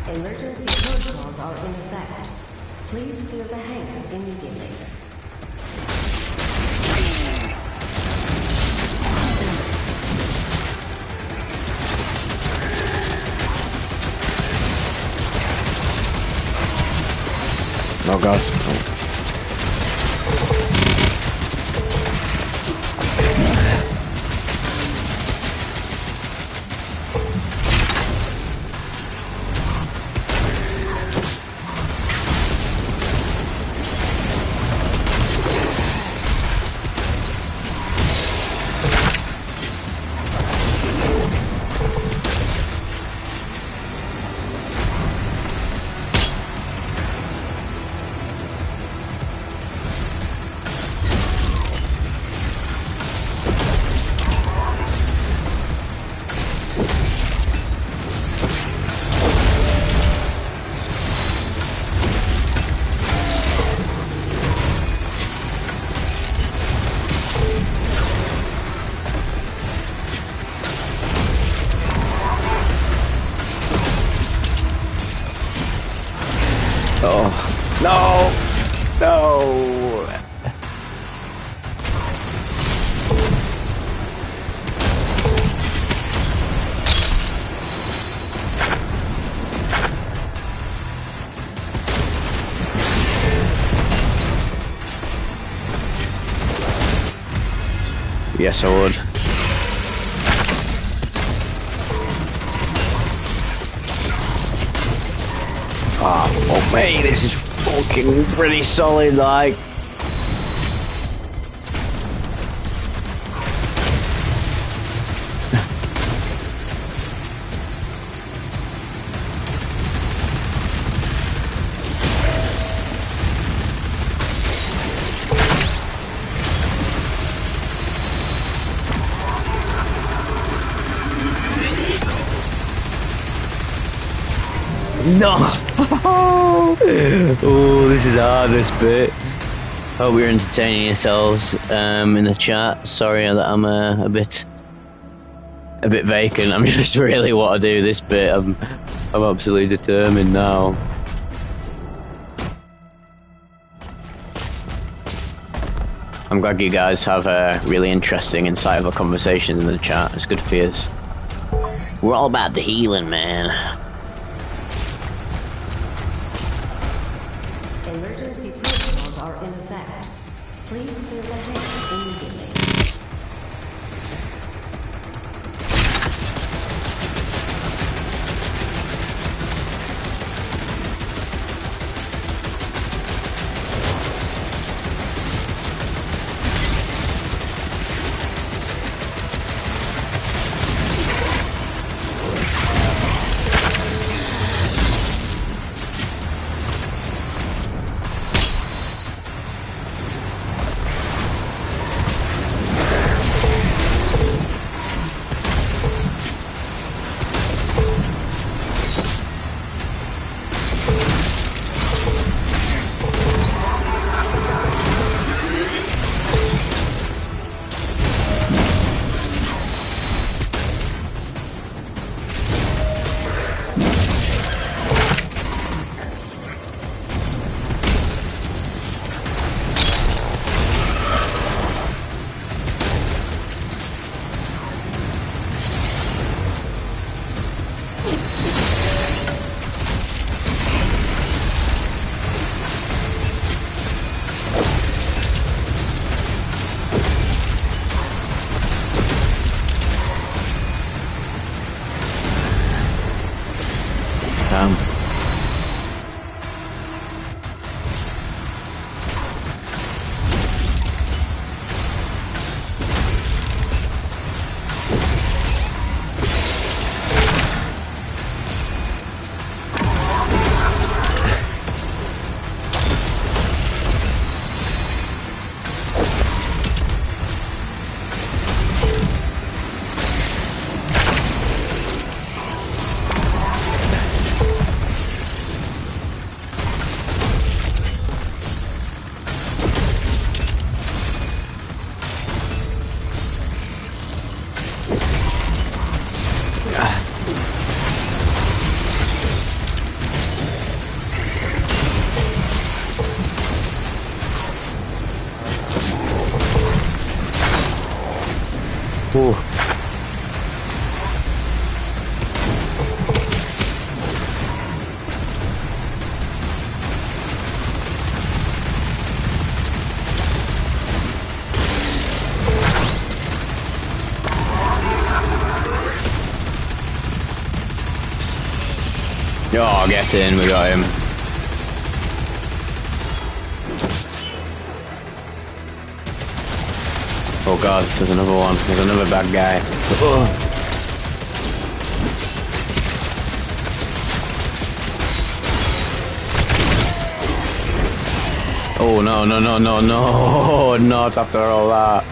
Emergency protocols are in effect. Please clear the hangar immediately. Oh god. Oh, no, no. Yes, I would. Oh mate, this is fucking pretty solid, like. No! Oh, this is hard, this bit. Hope you're entertaining yourselves in the chat. Sorry that I'm a bit vacant. I'm just really want to do this bit. I'm absolutely determined now. I'm glad you guys have a really interesting, insightful conversation in the chat. It's good for you. We're all about the healing, man. Emergency protocols are in effect. Please clear the hangar immediately. Oh, get in, we got him. Oh god, there's another one. There's another bad guy. Oh no, no, no, no, no, not after all that.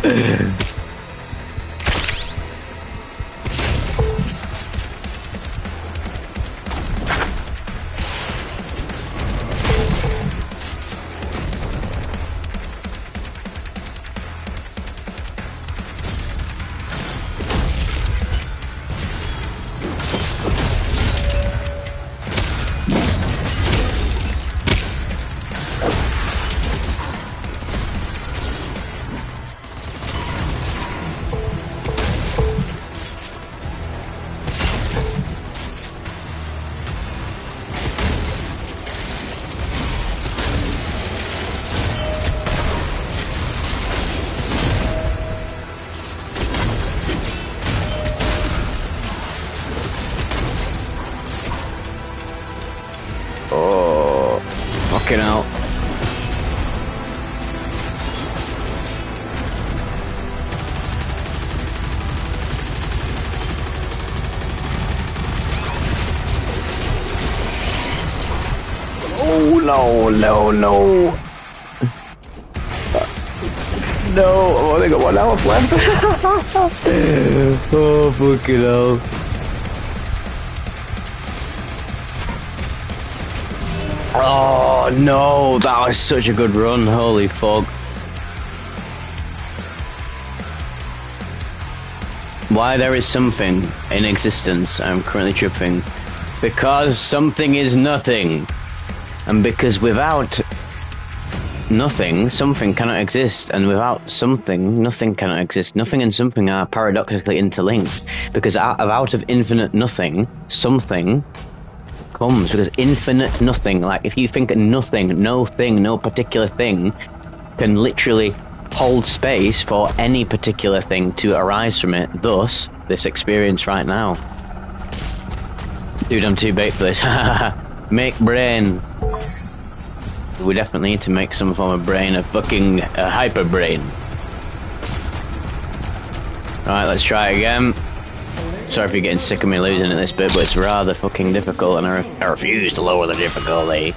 Fucking hell. Oh no, no, no. No, oh, they got 1 hour left. Oh, fucking hell. Oh no, that was such a good run, holy fuck. Why there is something in existence, I'm currently tripping. Because something is nothing. And because without nothing, something cannot exist. And without something, nothing cannot exist. Nothing and something are paradoxically interlinked. Because out of infinite nothing, something comes. Because infinite nothing, like if you think nothing, no thing, no particular thing, can literally hold space for any particular thing to arise from it. Thus, this experience right now. Dude, I'm too bait for this. Make brain. We definitely need to make some form of brain, a fucking hyper brain. Alright, let's try it again. Sorry if you're getting sick of me losing at this bit, but it's rather fucking difficult, and I refuse to lower the difficulty.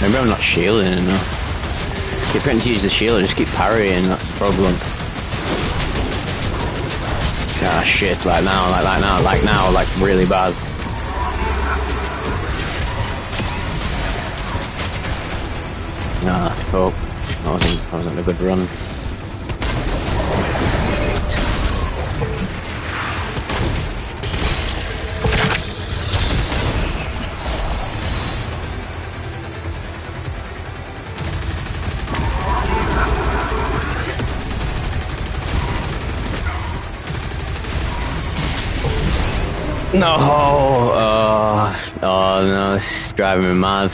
Maybe I'm not shielding enough. Keep trying to use the shield, I just keep parrying, that's the problem. Ah shit, like now, like really bad. Nah, fuck. That wasn't a good run. No! Oh no, this is driving me mad.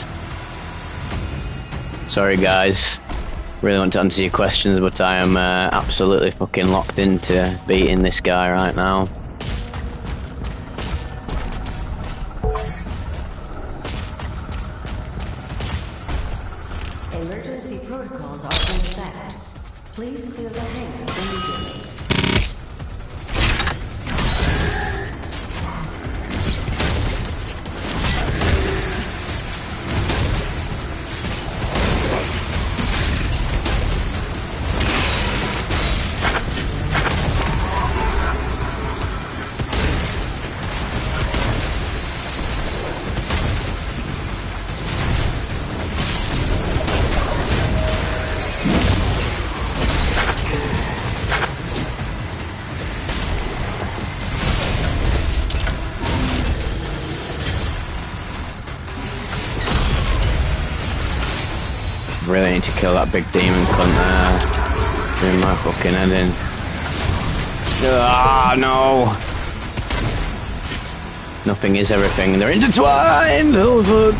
Sorry guys, really want to answer your questions, but I am absolutely fucking locked into beating this guy right now. Emergency protocols are in effect. Please clear the hangar immediately. Really need to kill that big demon cunt there. Doing my fucking head in. Ah, no! Nothing is everything. They're intertwined! Oh, fuck.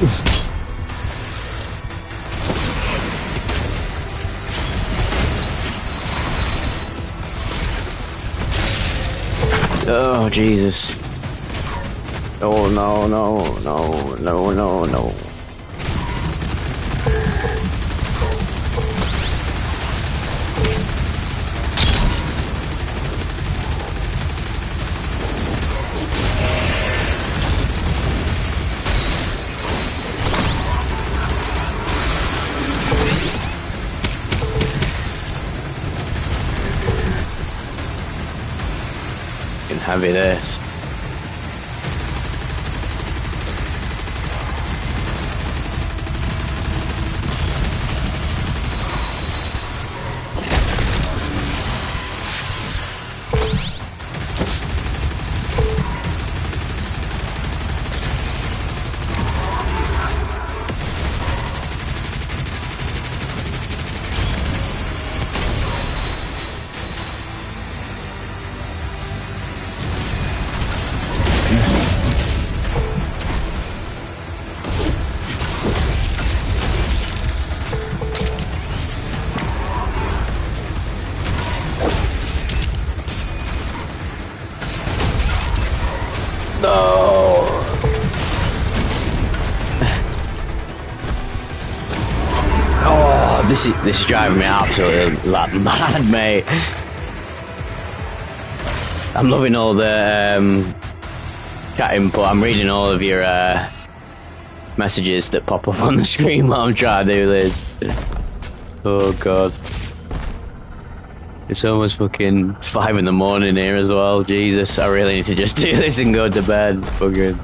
Oh, Jesus. Oh, no, no, no, no, no, no. Heavy this. This is driving me absolutely like mad, mate. I'm loving all the chat input. I'm reading all of your messages that pop up on the screen while I'm trying to do this. Oh god. It's almost fucking 5 in the morning here as well. Jesus, I really need to just do this and go to bed. Fucking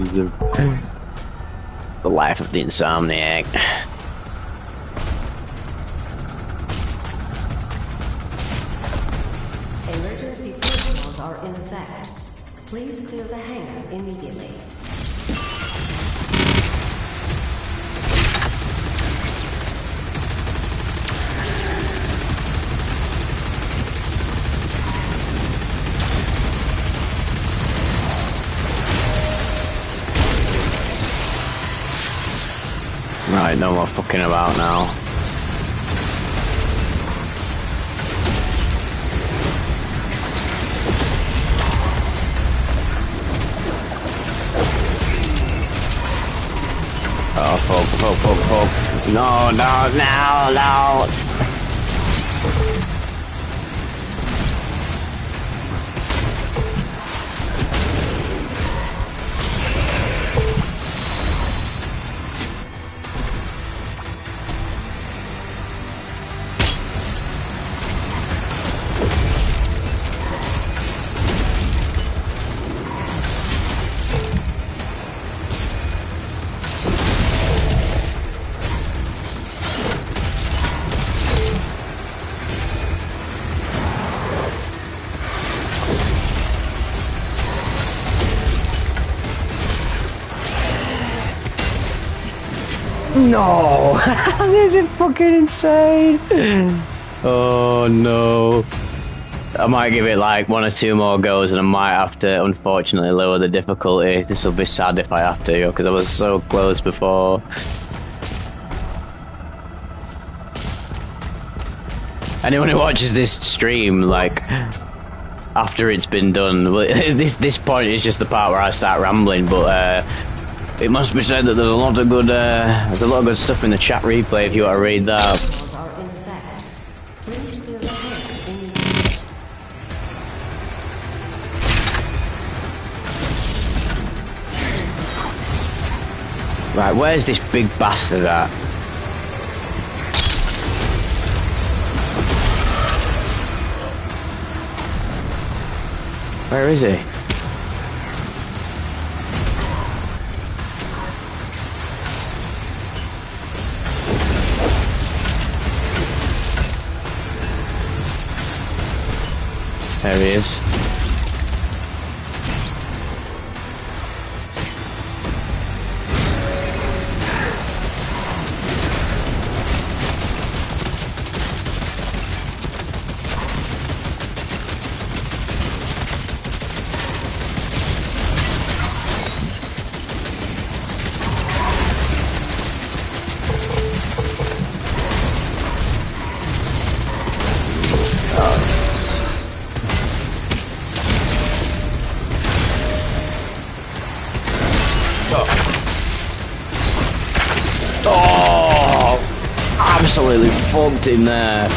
the life of the insomniac. Emergency protocols are in effect. Please clear the hangar immediately. Right, no more fucking about now. Oh, fuck. No. No! This is fucking insane! Oh no. I might give it like 1 or 2 more goes and I might have to unfortunately lower the difficulty. This will be sad if I have to, because I was so close before. Anyone who watches this stream, like, after it's been done, this point is just the part where I start rambling, but it must be said that there's a lot of good stuff in the chat replay if you want to read that. Protocols are in effect. Please clear the hangar immediately. Right, where's this big bastard at? Where is he? There he is. Absolutely fucked in there.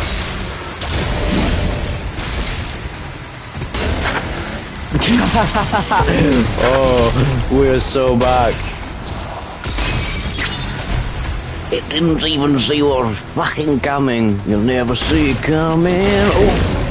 Oh, we're so back. It didn't even see what was fucking coming. You'll never see it coming. Oh.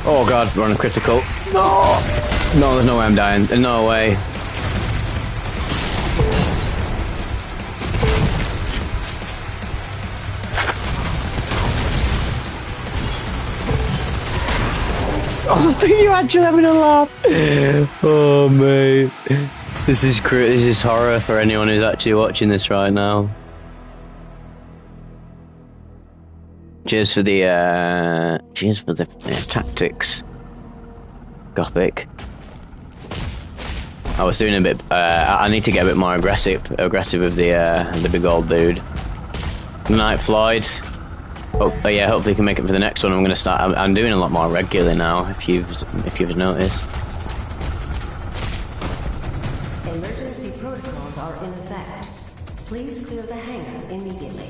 Oh god, we're on critical. No! No, there's no way I'm dying. There's no way. Oh, I think you're actually having a laugh. Oh, mate. This is horror for anyone who's actually watching this right now. Cheers for the tactics. Gothic. I was doing a bit. I need to get a bit more aggressive with the big old dude. Good night, Floyd. Yeah, hopefully you can make it for the next one. I'm gonna start. I'm doing a lot more regularly now. If you've noticed. Emergency protocols are in effect. Please clear the hangar immediately.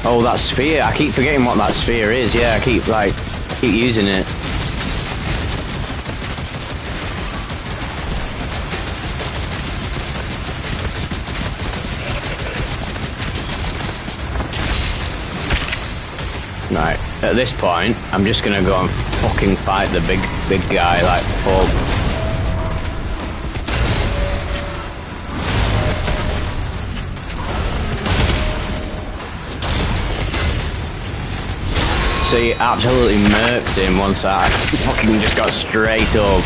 Oh, that sphere! I keep forgetting what that sphere is. Yeah, I keep using it. Right, at this point, I'm just gonna go and fucking fight the big guy, like, full. So he absolutely murked him once I fucking just got straight up.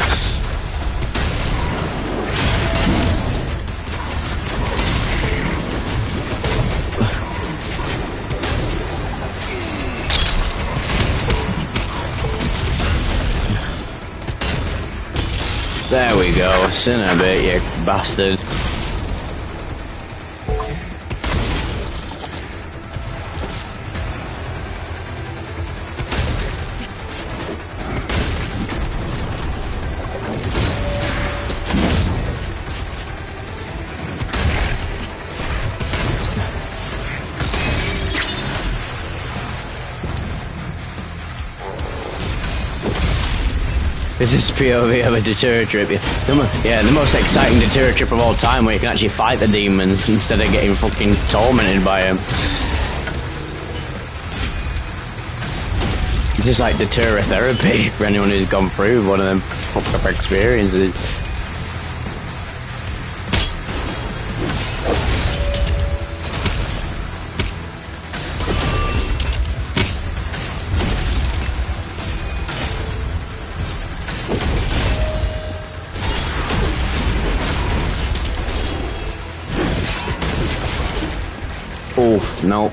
There we go, sin a bit, you bastard. This is POV of a deterror trip. Yeah, the most exciting deterror trip of all time, where you can actually fight the demons instead of getting fucking tormented by them. It's just like deterror therapy for anyone who's gone through one of them fucked up experiences. Oh, no.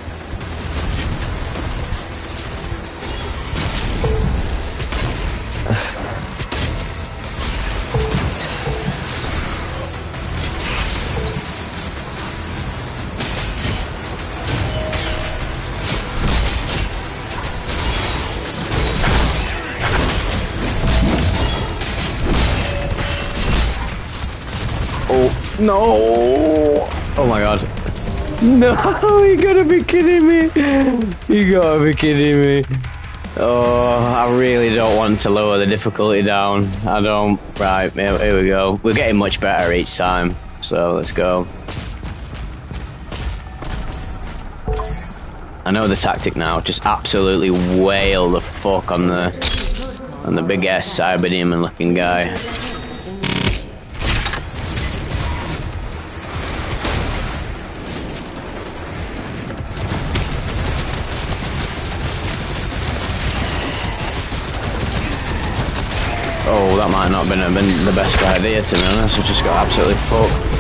Oh, no. Oh my god. No, you gotta be kidding me. You gotta be kidding me. Oh, I really don't want to lower the difficulty down. I don't. Right, here we go. We're getting much better each time. So let's go. I know the tactic now. Just absolutely wail the fuck on the big ass cyber demon looking guy. Oh, that might not have been the best idea, to be honest. I've just got absolutely fucked.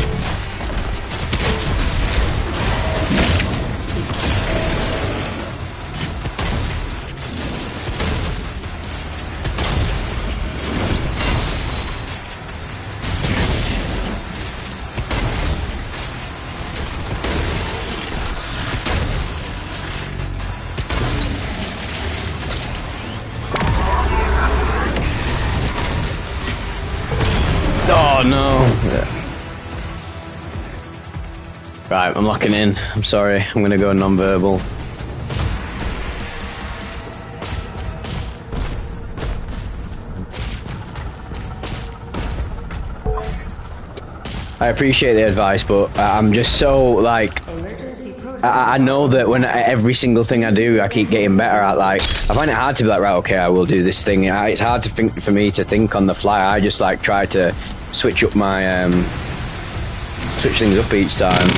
Oh no. Right, I'm locking in. I'm sorry. I'm gonna go non-verbal. I appreciate the advice, but I'm just so like I know that when every single thing I do, I keep getting better at. Like, I find it hard to be like, right, okay, I will do this thing. It's hard to think for me to think on the fly. I just like try to switch up my switch things up each time.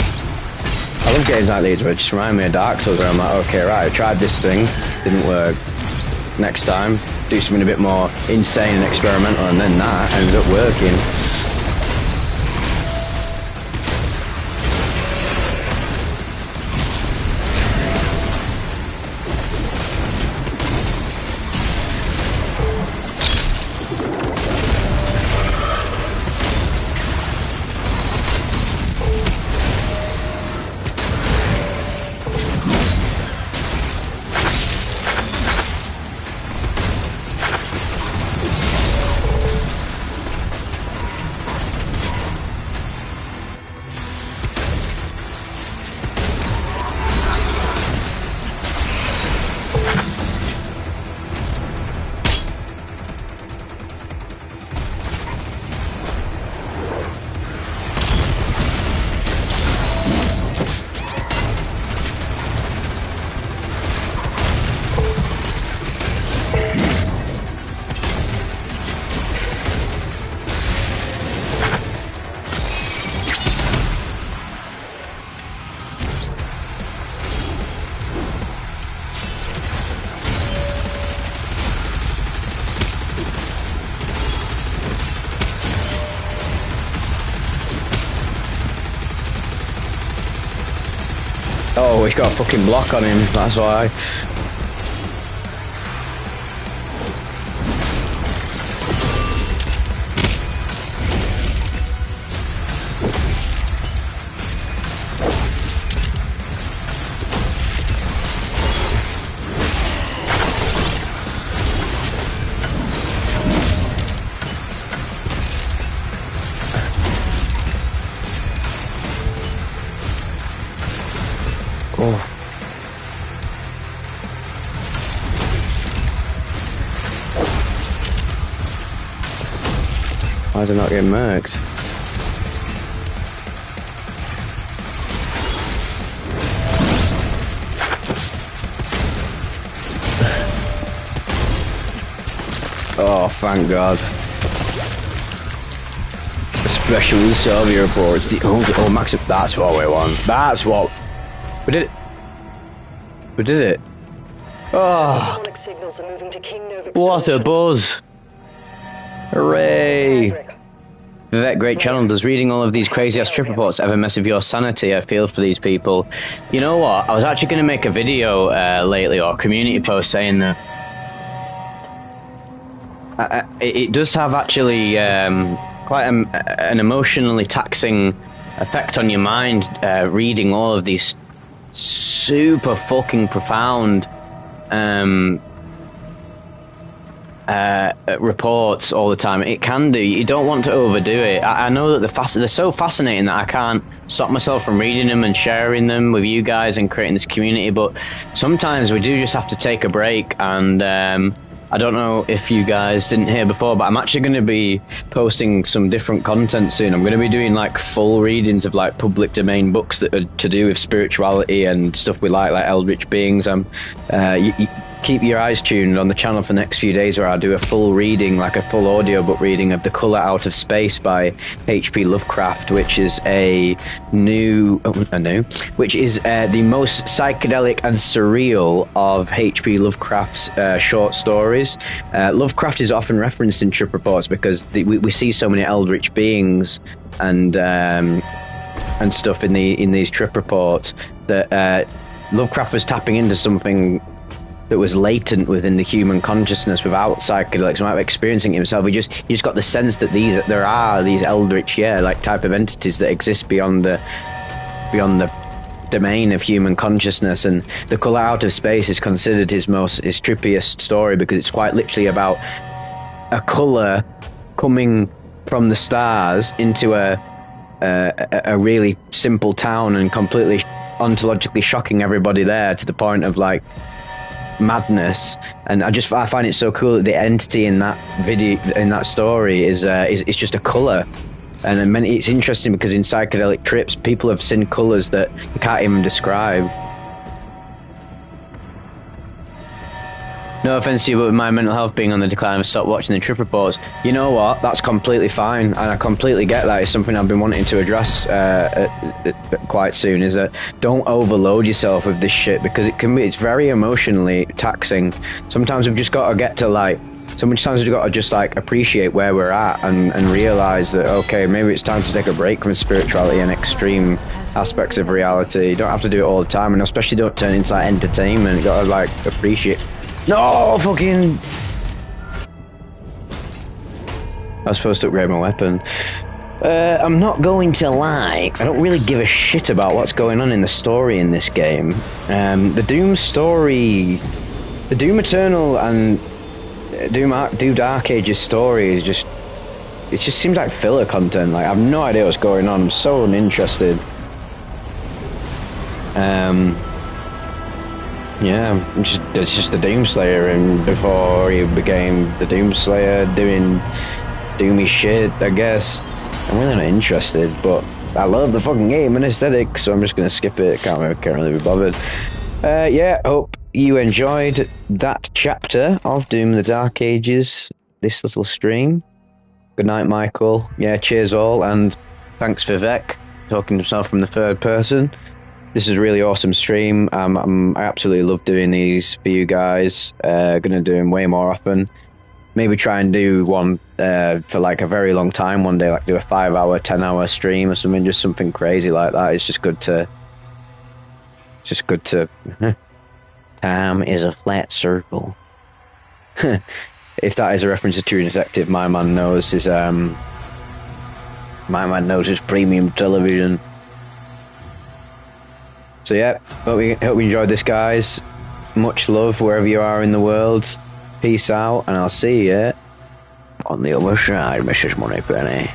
I love games like these where it just remind me of Dark Souls, where I'm like, okay, right, I tried this thing, didn't work. Next time, do something a bit more insane and experimental, and then that ends up working. Oh, he's got a fucking block on him, that's why. Oh. Why is it not getting murked? Oh, thank God. Special Insomnia reports the only. Oh, Max, that's what we want. That's what. We did it. We did it. Oh, what a buzz. Hooray. Vivek, great channel. Does reading all of these crazy ass trip reports ever mess with your sanity? I feel for these people. You know what? I was actually going to make a video lately, or a community post saying that it does have actually quite an emotionally taxing effect on your mind, reading all of these super fucking profound reports all the time. It can do. You don't want to overdo it. I know that they're so fascinating that I can't stop myself from reading them and sharing them with you guys and creating this community, but sometimes we do just have to take a break. And I don't know if you guys didn't hear before, but I'm actually going to be posting some different content soon. I'm going to be doing like full readings of like public domain books that are to do with spirituality and stuff we like eldritch beings. Keep your eyes tuned on the channel for the next few days, where I'll do a full reading, like a full audiobook reading of The Colour Out of Space by H.P. Lovecraft, which is the most psychedelic and surreal of H.P. Lovecraft's short stories. Lovecraft is often referenced in trip reports because we see so many eldritch beings and stuff in these trip reports that Lovecraft was tapping into something that was latent within the human consciousness without psychedelics, without experiencing it himself. You just got the sense that there are these eldritch, like type of entities that exist beyond the domain of human consciousness. And The Colour Out of Space is considered his trippiest story, because it's quite literally about a colour coming from the stars into a really simple town and completely ontologically shocking everybody there to the point of like madness. And I find it so cool that the entity in that video, in that story, is just a color. And it's interesting because in psychedelic trips people have seen colors that they can't even describe. No offense to you, but with my mental health being on the decline, I've stopped watching the trip reports. You know what? That's completely fine, and I completely get that. It's something I've been wanting to address quite soon, is that don't overload yourself with this shit, because it's very emotionally taxing. Sometimes we've just got to get to, like, sometimes we've got to just, like, appreciate where we're at and realise that, okay, maybe it's time to take a break from spirituality and extreme aspects of reality. You don't have to do it all the time, and especially don't turn it into, like, entertainment. You got to, like, appreciate... No, fucking... I was supposed to upgrade my weapon. I'm not going to lie, I don't really give a shit about what's going on in the story in this game. The Doom story... The Doom Eternal and Doom Dark Ages story is just... It just seems like filler content. Like, I have no idea what's going on. I'm so uninterested. Yeah, it's just the Doomslayer, and before he became the Doomslayer, doing doomy shit, I guess. I'm really not interested, but I love the fucking game and aesthetic, so I'm just gonna skip it. Can't really be bothered. Yeah, hope you enjoyed that chapter of Doom the Dark Ages, this little stream. Good night, Michael. Yeah, cheers all, and thanks for Vec, talking to himself from the third person. This is a really awesome stream. I absolutely love doing these for you guys. Gonna do them way more often. Maybe try and do one for like a very long time one day, like do a 5-hour, 10-hour stream or something, just something crazy like that. It's just good to... Time is a flat circle. If that is a reference to True Detective, my man knows his premium television. So yeah, hope you enjoyed this, guys. Much love wherever you are in the world. Peace out, and I'll see you on the other side, Mrs. Moneypenny.